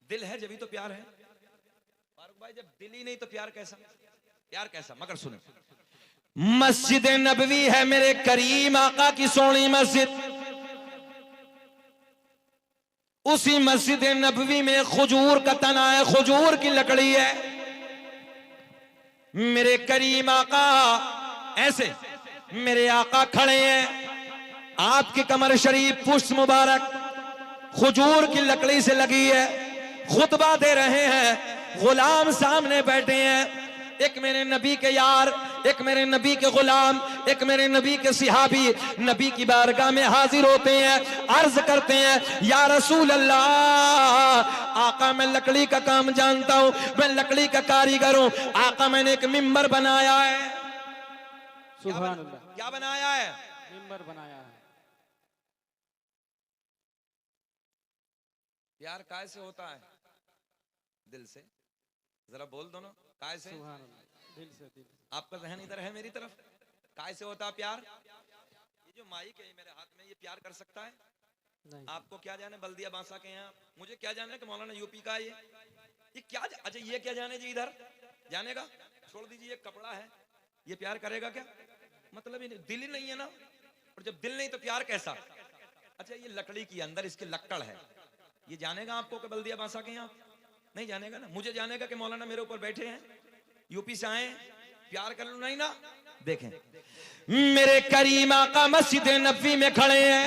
दिल है जब ही तो प्यार है। फारूक भाई, जब दिल ही नहीं तो प्यार कैसा? प्यार कैसा? मगर सुने, मस्जिद नबवी है मेरे करीम आका की सोनी मस्जिद। उसी मस्जिद नबवी में खजूर का तना है, खजूर की लकड़ी है। मेरे करीम आका ऐसे मेरे आका खड़े हैं, आपकी कमर शरीफ पुष्ट मुबारक खजूर की लकड़ी से लगी है, खुतबा दे रहे हैं। गुलाम सामने बैठे हैं, एक मेरे नबी के यार, एक मेरे नबी के गुलाम, एक मेरे नबी के सिहाबी नबी की बारगाह में हाजिर होते हैं, अर्ज करते हैं या रसूल अल्लाह, आका मैं लकड़ी का काम जानता हूं, मैं लकड़ी का कारीगर हूं। आका मैंने एक मिंबर बनाया है। सुभान अल्लाह। क्या बनाया है? मिंबर बनाया है। प्यार काय से होता है? दिल से। जरा बोल दो ना, काय से? सुभान अल्लाह। दिल से, दिल से। आपका जहन इधर है मेरी तरफ। काय से होता है प्यार? ये जो माइक है मेरे हाथ में, ये प्यार कर सकता है? नहीं। आपको क्या जाने बल्दिया बांसा के यहाँ, मुझे क्या जाने कि मौलाना यूपी का है ये क्या अच्छा ये क्या जाने जी इधर जानेगा? छोड़ दीजिए, ये कपड़ा है, ये प्यार करेगा क्या? मतलब ही नहीं, दिल ही नहीं है ना। और जब दिल नहीं तो प्यार कैसा? अच्छा, ये लकड़ी की अंदर इसके लक्कड़ है, ये जानेगा आपको कि बल्दिया बांसा के यहाँ? नहीं जानेगा ना। मुझे जानेगा कि मौलाना मेरे ऊपर बैठे हैं, यूपी से आए, प्यार कर लो नहीं ना। देखें, मेरे करीम आका मस्जिद नबवी में खड़े हैं,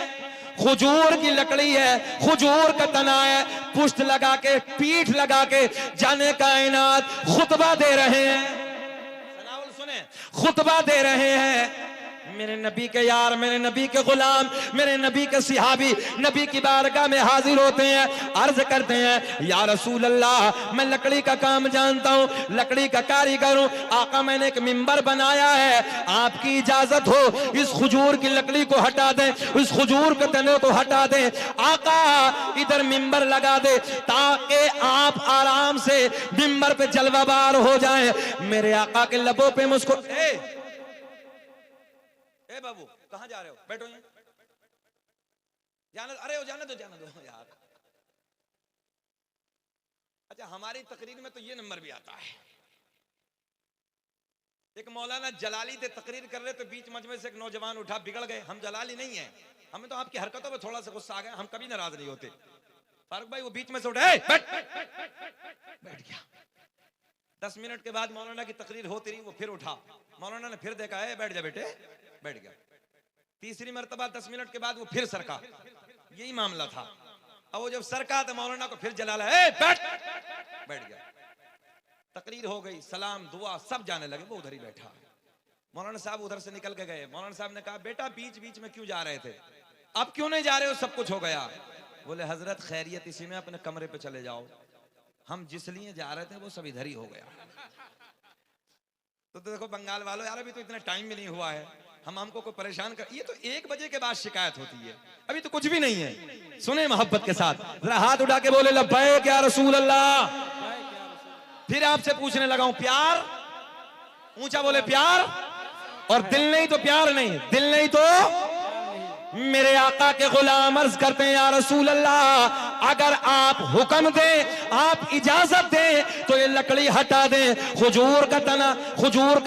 खजूर की लकड़ी है, खजूर का तना है, पुष्ट लगा के, पीठ लगा के जाने कायनात खुतबा दे रहे हैं। सनाउल सुने, खुतबा दे रहे हैं। मेरे नबी के यार, मेरे नबी के गुलाम, मेरे नबी के सिहाबी नबी की बारगाह में हाजिर होते हैं, अर्ज करते हैं या रसूल अल्लाह, मैं लकड़ी का काम जानता हूँ, लकड़ी का कारीगर हूँ। आका मैंने एक मिंबर बनाया है, आपकी इजाजत हो इस खजूर की लकड़ी को हटा दें, इस खजूर के तने को हटा दें। आका इधर मिंबर लगा दे ताकि आप आराम से मिंबर पे जलवाबार हो जाएं। मेरे आका के लबों पे मुझको ए बाबू कहां जा रहे हो? बैठो यहाँ, जाने, अरे जाने दो यार। अच्छा, हमारी तकरीर में तो ये नंबर भी आता है। एक मौलाना जलाली थे, तकरीर कर रहे तो बीच मजमे से एक नौजवान उठा, बिगड़ गए। हम जलाली नहीं है, हमें तो आपकी हरकतों पे थोड़ा सा गुस्सा आ गया, हम कभी नाराज नहीं होते। फारूक भाई वो बीच में से उठे, बैठ गया। 10 मिनट के बाद मौलाना की तकरीर होती रही, वो फिर उठा, मौलाना ने फिर देखा है, बैठ जा बेटे, बैठ गया। तीसरी मर्तबा 10 मिनट के बाद वो फिर सरका, यही मामला था। अब वो जब सरका तो मौलाना को फिर जलाला, बैठ गया। तकरीर हो गई, सलाम दुआ सब जाने लगे, वो उधर ही बैठा। मौलाना साहब उधर से निकल के गए। मौलाना साहब ने कहा, बेटा बीच बीच में क्यों जा रहे थे, अब क्यों नहीं जा रहे हो? सब कुछ हो गया। बोले हजरत खैरियत इसी में, अपने कमरे पे चले जाओ, हम जिस लिए जा रहे थे वो सब इधर ही हो गया। तो देखो बंगाल वालों, यार अभी तो इतना टाइम भी नहीं हुआ है, हमको कोई परेशान कर, ये तो 1 बजे के बाद शिकायत होती है, अभी तो कुछ भी नहीं है। सुने मोहब्बत के साथ, जरा हाथ उठा के बोले लब्बैक या रसूल अल्लाह। फिर आपसे पूछने लगा हूं, प्यार ऊंचा बोले प्यार, और दिल नहीं तो प्यार नहीं, दिल नहीं तो मेरे आका के गुलाम अर्ज करते हैं या रसूल अल्लाह, अगर आप हुक्म दें, आप इजाजत दें तो ये लकड़ी हटा दें, खजूर का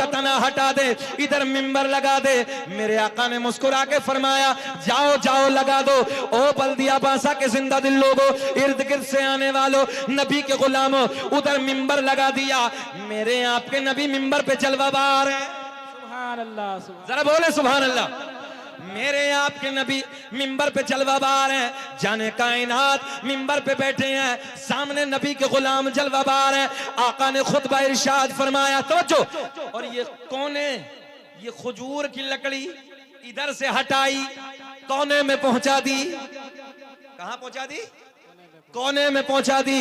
तना हटा दे, इधर मिंबर लगा दे। मेरे आका ने मुस्कुरा के फरमाया, जाओ जाओ लगा दो। ओ बल्दिया बांसा के जिंदा दिल लोगों, इर्द गिर्द से आने वालों, नबी के गुलामों, उधर मिंबर लगा दिया। मेरे आपके नबी मिंबर पे जलवाबार है। सुभान अल्लाह, जरा बोले सुभान अल्लाह। मेरे आपके नबी मिंबर पे जलवाबार हैं, जाने कायनात मिंबर पे बैठे हैं, सामने नबी के गुलाम जलवाबार हैं। आका ने खुतबा इरशाद फरमाया, तवज्जो, और ये कोने, ये खजूर की लकड़ी इधर से हटाई, कोने में पहुंचा दी। कहां पहुंचा दी? कोने में पहुंचा दी।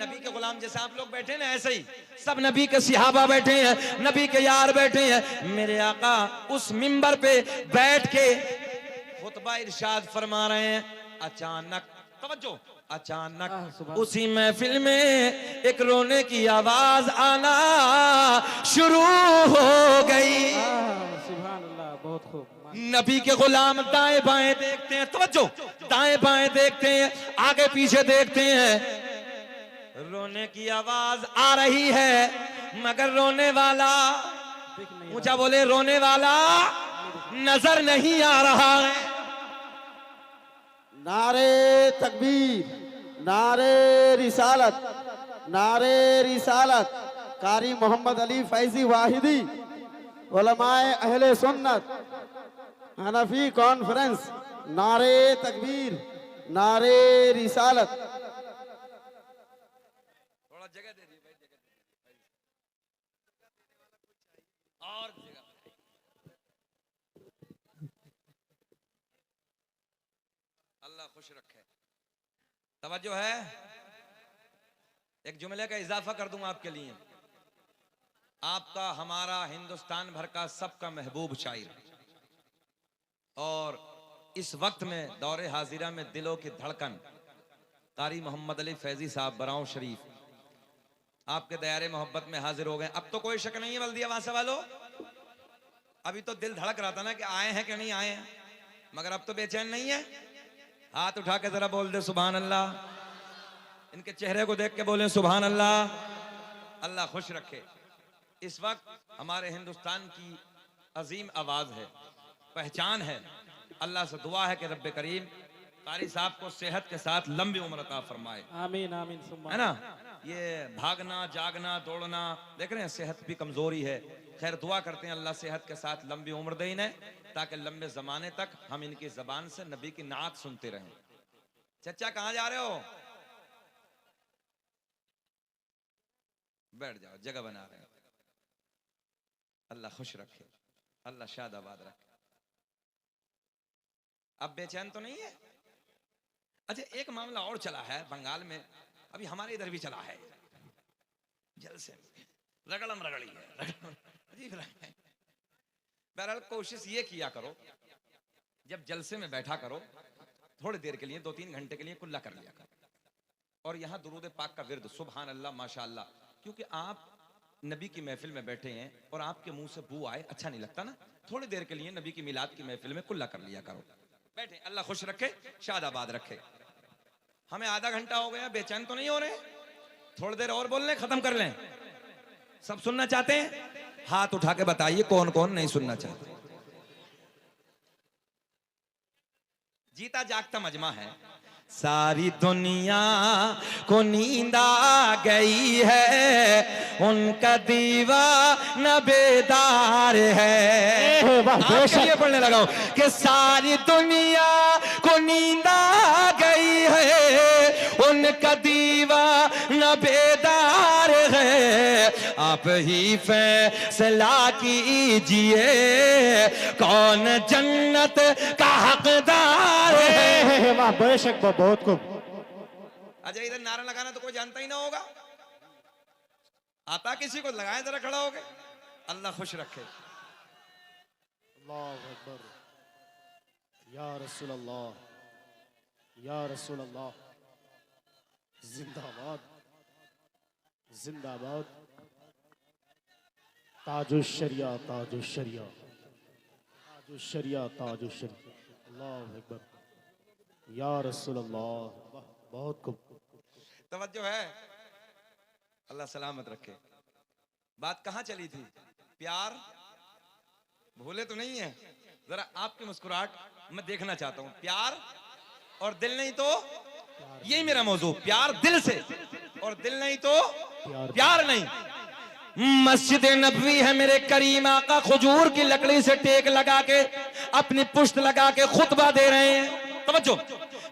नबी के गुलाम जैसे आप लोग बैठे ना, ऐसे ही सब नबी के सिहाबा बैठे हैं, नबी के यार बैठे हैं। मेरे आका उस मिंबर पे बैठ के खुतबा इरशाद फरमा रहे हैं। अचानक तवज्जो, अचानक उसी महफिल में एक रोने की आवाज आना शुरू हो गई। सुभान अल्लाह, बहुत खूब। नबी के गुलाम दाएं बाएं देखते हैं, तवज्जो, दाएं बाएं देखते हैं, आगे पीछे देखते हैं। रोने की आवाज आ रही है मगर रोने वाला, ऊंचा बोले, रोने वाला नजर नहीं आ रहा है। नारे तकबीर, नारे रिसालत, नारे रिसालत। कारी मोहम्मद अली फैजी वाहिदी, उलमाए अहले सुन्नत, हनफी कॉन्फ्रेंस। नारे तकबीर, नारे रिसालत। थोड़ा जगह दे दिए भाई, जगह और जगह। अल्लाह खुश रखे। तवज्जो है, एक जुमले का इजाफा कर दूं आपके लिए। आपका, हमारा, हिंदुस्तान भर का सबका महबूब शायर, और इस वक्त में दौरे हाजिरा में दिलों की धड़कन कारी मोहम्मद अली फैजी साहब बराऊं शरीफ आपके दयारे मोहब्बत में हाजिर हो गए। अब तो कोई शक नहीं है बल्दिया वासे वालों, अभी तो दिल धड़क रहा था ना कि आए हैं कि नहीं आए हैं, मगर अब तो बेचैन नहीं है। हाथ उठा के जरा बोल दे सुभान अल्लाह, इनके चेहरे को देख के बोले सुभान अल्लाह। अल्लाह खुश रखे। इस वक्त हमारे हिंदुस्तान की अजीम आवाज है, पहचान है। अल्लाह से दुआ है कि रब्बे करीम कारी साहब को सेहत के साथ लंबी उम्र अता फरमाए। आमीन आमीन, है ना, ये भागना जागना दौड़ना देख रहे हैं, सेहत भी कमजोरी है। खैर दुआ करते हैं अल्लाह सेहत के साथ लंबी उम्र दे इन्हें, ताकि लंबे जमाने तक हम इनकी जबान से नबी की नात सुनते रहें। चचा कहां जा रहे हो? बैठ जाओ, जगह बना रहे हैं। अल्लाह खुश रखे, अल्लाह शादाबाद रखे। अब बेचैन तो नहीं है? अच्छा, एक मामला और चला है बंगाल में, अभी हमारे इधर भी चला है, जलसे में रगड़म रगड़ी है, अजीब है। बहरहाल कोशिश ये किया करो, जब जलसे में बैठा करो थोड़ी देर के लिए, 2-3 घंटे के लिए कुल्ला कर लिया करो, और यहाँ दुरूद पाक का विर्द सुभान अल्लाह माशाअल्लाह। क्योंकि आप नबी की महफिल में बैठे हैं और आपके मुंह से बू आए, अच्छा नहीं लगता ना। थोड़ी देर के लिए नबी की मिलाद की महफिल में कुल्ला कर लिया करो। बैठे, अल्लाह खुश रखे, शादाबाद रखे। हमें आधा घंटा हो गया, बेचैन तो नहीं हो रहे? थोड़ी देर और बोल लें, खत्म कर लें। सब सुनना चाहते हैं? हाथ उठा के बताइए कौन कौन नहीं सुनना चाहते। जीता जागता मजमा है। सारी दुनिया को नींद आ गई है, उनका दीवाना बेदार है। आपके लिए पढ़ने लगा हूं कि सारी दुनिया को नींद आ गई है, उनका दीवाना बेदार है। आप ही फैसला कीजिए कौन जन्नत का हकदार है। वाह, बेशक, बहुत खूब। अच्छा, इधर नारा लगाना तो कोई जानता ही ना होगा, आता किसी को लगाए, जरा खड़ा हो गए। अल्लाह खुश रखे। अल्लाहु अकबर, या रसूल अल्लाह, या रसूल अल्लाह। जिंदाबाद, जिंदाबाद। ताजुश शरिया, ताजुश शरिया, ताजुश शरिया, ताजुश शरिया। अल्लाहु अकबर, या रसूल अल्लाह। बहुत खूब। तवज्जो है, अल्लाह सलामत रखे। बात कहां चली थी? प्यार भूले तो नहीं है? जरा आपकी मुस्कुराहट मैं देखना चाहता हूं। प्यार और दिल नहीं तो, यही मेरा मौजू, प्यार दिल से, और दिल नहीं तो प्यार नहीं। मस्जिद नबवी है मेरे करीम आका, खजूर की लकड़ी से टेक लगा के, अपनी पुश्त लगा के खुतबा दे रहे हैं। तवज्जो,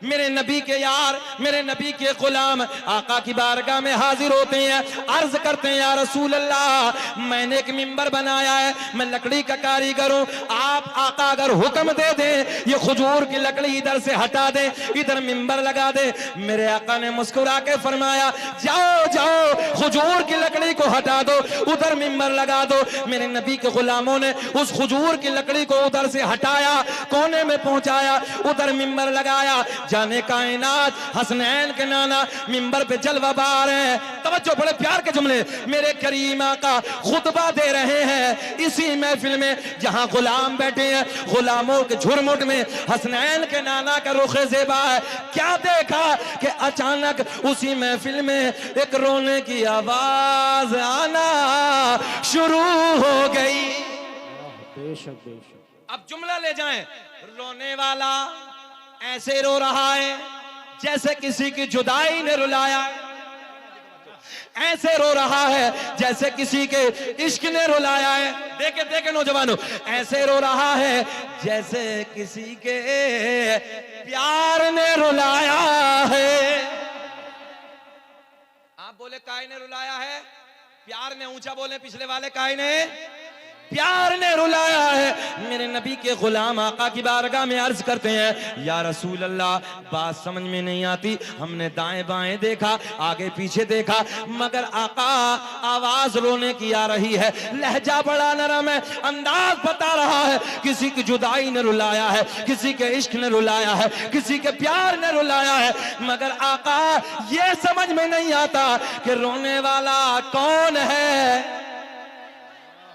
मेरे नबी के यार, मेरे नबी के गुलाम आका की बारगाह में हाजिर होते हैं, अर्ज करते हैं या रसूल अल्लाह, मैंने एक मिंबर बनाया है, मैं लकड़ी का कारीगर हूं, आप आका अगर हुक्म दे दें ये खजूर की लकड़ी इधर से हटा दे, इधर मिंबर लगा दे। मेरे आका ने मुस्कुरा के फरमाया जाओ जाओ, खजूर की लकड़ी को हटा दो, उधर मिंबर लगा दो। मेरे नबी के गुलामों ने उस खजूर की लकड़ी को उधर से हटाया, कोने में पहुंचाया, उधर मिंबर लगाया। जाने कायनात हसनैन के नाना मिंबर पे जलवा बार है। तवज्जो, बड़े प्यार के जुमले मेरे करीम आका खुतबा दे रहे हैं इसी महफिल में जहां गुलाम बैठे हैं, गुलामों के झुरमुट में हसनैन के नाना का रुख ज़ेबा है। क्या देखा कि अचानक उसी महफिल में एक रोने की आवाज आना शुरू हो गई। बेशक बेशक। अब जुमला ले जाएं, रोने वाला ऐसे रो रहा है जैसे किसी की जुदाई ने रुलाया, ऐसे रो रहा है जैसे किसी के इश्क ने रुलाया है। देखे देखे नौजवानों, ऐसे रो रहा है जैसे किसी के प्यार ने रुलाया है। आप बोले काहे ने रुलाया है, प्यार ने, ऊंचा बोले पिछले वाले, काहे ने, प्यार ने रुलाया है। मेरे नबी के गुलाम आका की बारगाह में अर्ज करते हैं या रसूल अल्लाह, बात समझ में नहीं आती, हमने दाएं बाएं देखा, आगे पीछे देखा, मगर आका आवाज रोने की आ रही है, लहजा बड़ा नरम है, अंदाज बता रहा है किसी की जुदाई ने रुलाया है, किसी के इश्क ने रुलाया है, किसी के प्यार ने रुलाया है। मगर आका ये समझ में नहीं आता कि रोने वाला कौन है,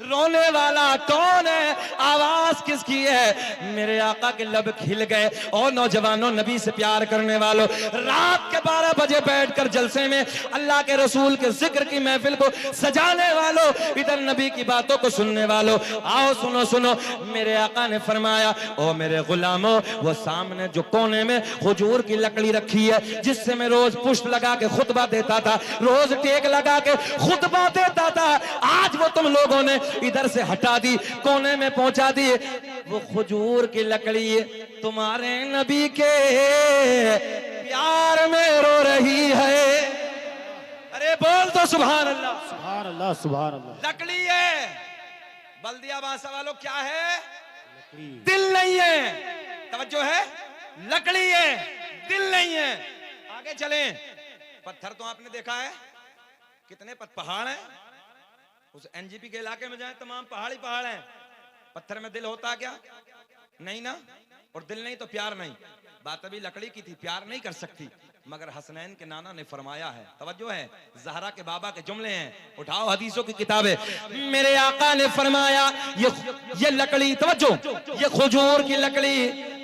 रोने वाला कौन है, आवाज किसकी है। मेरे आका के लब खिल गए। और नौजवानों, नबी से प्यार करने वालों, रात के 12 बजे बैठकर जलसे में अल्लाह के रसूल के जिक्र की महफिल को सजाने वालों, इधर नबी की बातों को सुनने वालों, आओ सुनो सुनो। मेरे आका ने फरमाया, ओ मेरे गुलामों, वो सामने जो कोने में खजूर की लकड़ी रखी है जिससे मैं रोज पुष्प लगा के खुतबा देता था, रोज टेक लगा के खुतबा देता था, आज वो तुम लोगों ने इधर से हटा दी, कोने में पहुंचा दी। वो खजूर की लकड़ी तुम्हारे नबी के प्यार में रो रही है। अरे बोल तो सुभान अल्लाह, सुभान अल्लाह, सुभान अल्लाह। लकड़ी है, बल्दिया बांसा वालों, क्या है, लकड़ी। दिल नहीं है। तवज्जो है, लकड़ी है, दिल नहीं है। आगे चलें, पत्थर तो आपने देखा है, कितने पहाड़ हैं, उस एनजीपी के इलाके में जाए तमाम पहाड़ ही पहाड़ हैं। पत्थर में दिल होता क्या, नहीं ना, और दिल नहीं तो प्यार नहीं। बात अभी लकड़ी की थी, प्यार नहीं कर सकती, मगर हसनैन के नाना ने फरमाया है। तवज्जो है, ज़हरा के बाबा के जुमले हैं, उठाओ हदीसों की किताबें। मेरे आका ने फरमाया ये लकड़ी, तवज्जो, ये खजूर की लकड़ी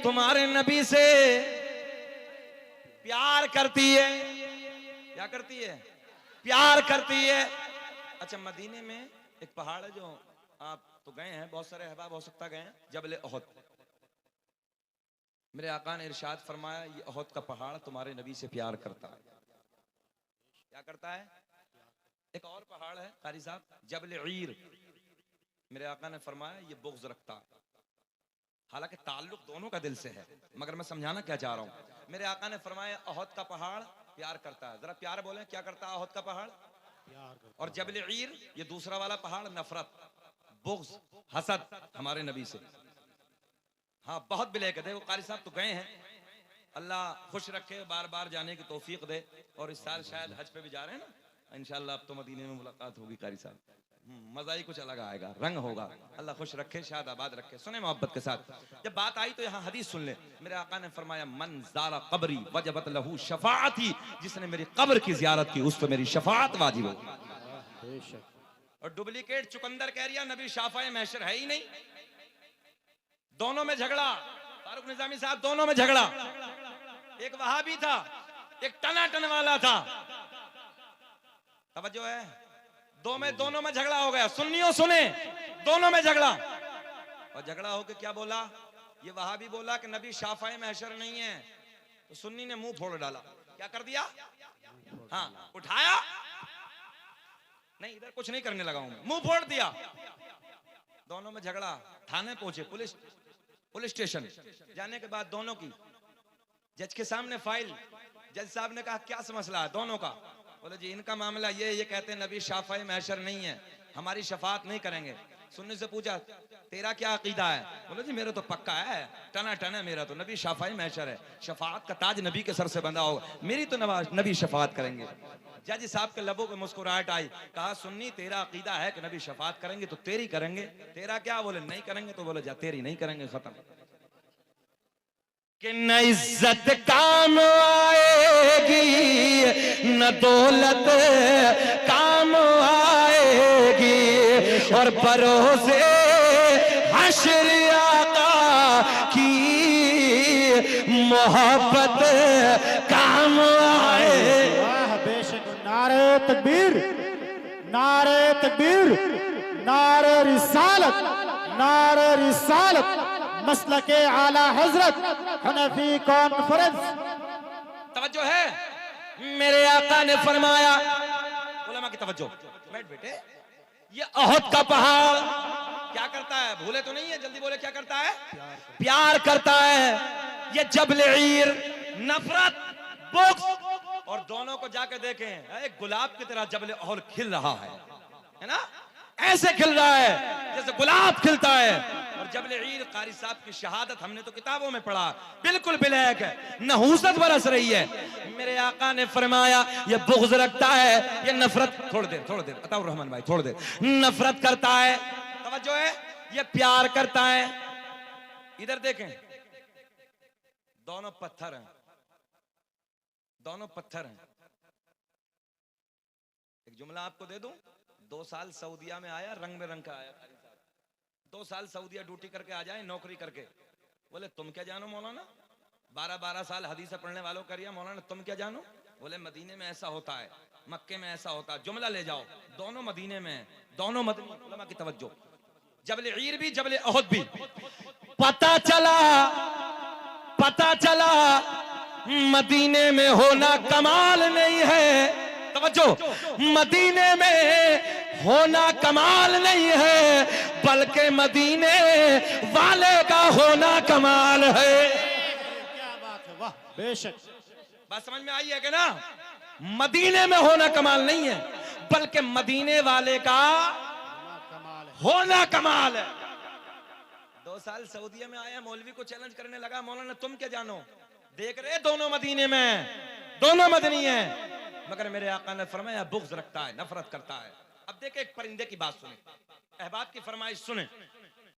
तुम्हारे नबी से प्यार करती है। क्या करती है, प्यार करती है। अच्छा, मदीने में एक पहाड़ है, जो आप तो गए हैं, बहुत सारे अहबाब हो सकता गए हैं, जबल ओहद। मेरे आका ने इरशाद फरमाया, ये ओहद का पहाड़ तुम्हारे नबी से प्यार करता है। क्या करता है। एक और पहाड़ है कारी साहब, जबल ईर। मेरे आका ने फरमाया ये बुग़्ज़ रखता है। हालांकि ताल्लुक दोनों का दिल से है, मगर मैं समझाना क्या चाह रहा हूं। मेरे आका ने फरमाया ओहद का पहाड़ प्यार करता है। जरा प्यार बोलें, क्या करता है ओहद का पहाड़, और जबल ईर ये दूसरा वाला पहाड़ नफरत, बुग़्ज़, हसद हमारे नबी से। हाँ, बहुत बिले कहते वो कारी साहब तो गए हैं, अल्लाह खुश रखे, बार बार जाने की तौफीक दे। और इस साल शायद हज पे भी जा रहे हैं ना, इंशाल्लाह अब तो मदीने में मुलाकात होगी कारी साहब, मजा ही कुछ अलग आएगा, रंग होगा। अल्लाह खुश रखे, शायद आबाद रखे। सुने मोहब्बत के साथ, जब बात आई तो यहाँ हदीस सुन ले। मेरे आका ने फरमाया, मन ज़ारा कब्री वजबत लहू शफाअती, जिसने मेरी कब्र की जियारत की उस पर मेरी शफाअत वाजिब होगी। और डुप्लीकेट चुकंदर कह रिया नबी शाफाए महशर है ही नहीं। दोनों में झगड़ा, फारूक निजामी साहब, दोनों में झगड़ा। एक वहाबी था, एक टनाटन वाला था। तवज्जो है, दोनों में झगड़ा हो गया। सुन्नियों सुने, दोनों में झगड़ा। और झगड़ा होके क्या बोला, ये वहाबी बोला कि नबी शाफाए महशर नहीं है, तो सुन्नी ने मुंह फोड़ डाला। क्या कर दिया, हाँ उठाया, नहीं इधर कुछ नहीं करने लगा हूं, मुंह फोड़ दिया। दोनों में झगड़ा, थाने पहुंचे, पुलिस स्टेशन। जाने के बाद दोनों की जज के सामने फाइल, जज साहब ने कहा क्या मसला है दोनों का? बोले जी इनका मामला ये कहते हैं नबी शाफ़ई महशर नहीं है, हमारी शफात नहीं करेंगे। सुन्नी से पूछा तेरा क्या अकीदा है? बोले जी मेरा तो पक्का है, टना टना मेरा तो नबी शाफ़ई महशर है, शफात का ताज नबी के सर से बंधा होगा, मेरी तो नबी शफात करेंगे। जज साहब के लबों पे मुस्कुराहट आई, कहा सुन्नी तेरा अकीदा है कि नबी शफात करेंगे तो तेरी करेंगे, तेरा क्या? बोले नहीं करेंगे। तो बोले जा तेरी नहीं करेंगे, खत्म। कि न इज्जत काम आएगी न दौलत काम आएगी, और भरोसे हश्र आका की मोहब्बत काम आए। वाह बेशक। नारे तकबीर, नारे तकबीर, नारे रिसालत, नारे रिसालत, मसलके आला हजरत हनफी कॉन्फ्रेंस। तवज्जो है, मेरे आका ने फरमाया, उलमा की तवज्जो, बैठ बेटे, ये अहद का पहाड़ क्या करता है? भूले तो नहीं है, जल्दी बोले क्या करता है? प्यार करता है। ये जबल ईर नफरत, बुग़्ज़, और दोनों को जाके देखें, एक गुलाब की तरह जबल अहद खिल रहा है ना? ऐसे खिल रहा है जैसे गुलाब खिलता है। और जबल ईर कारी साहब की शहादत हमने तो किताबों में पढ़ा, बिल्कुल ब्लैक है, नहूसत बरस रही है। मेरे आका ने फरमाया ये बुग़्ज़ रखता है, ये नफरत, थोड़ी देर अताउर रहमान भाई, थोड़ी देर, नफरत करता है, तवज्जो है, ये प्यार करता है। इधर देखें, दोनों पत्थर हैं, दोनों पत्थर हैं। एक जुमला आपको दे दूं, 2 साल सऊदिया में आया, रंग में रंग का आया। 2 साल सऊदिया ड्यूटी करके आ जाए, नौकरी करके। बोले तुम क्या जानो मौलाना? 12 साल हदीस पढ़ने वालों करिए, मौलाना तुम क्या जानो? बोले मदीने में ऐसा होता है, मक्के में ऐसा होता है। जुमला ले जाओ, दोनों मदीने में, दोनों मदीने। उलमा की तवज्जो, जबल ईर भी जबल अहद भी। पता चला मदीने में होना कमाल नहीं है, तवज्जो, मदीने में होना कमाल नहीं है, बल्कि मदीने वाले का होना कमाल है। क्या बात है, वाह बेशक। बात समझ में आई है कि ना? मदीने में होना कमाल नहीं है, बल्कि मदीने वाले का होना कमाल है। 2 साल सऊदीया में आया, मौलवी को चैलेंज करने लगा, मौलाना तुम क्या जानो? देख रहे दोनों मदीने में, दोनों मदनी हैं, मगर मेरे आका ने फरमाया बुग़्ज़ रखता है, नफरत करता है। अब देखे एक परिंदे की बात सुने, अहबाब की फरमाइश सुने।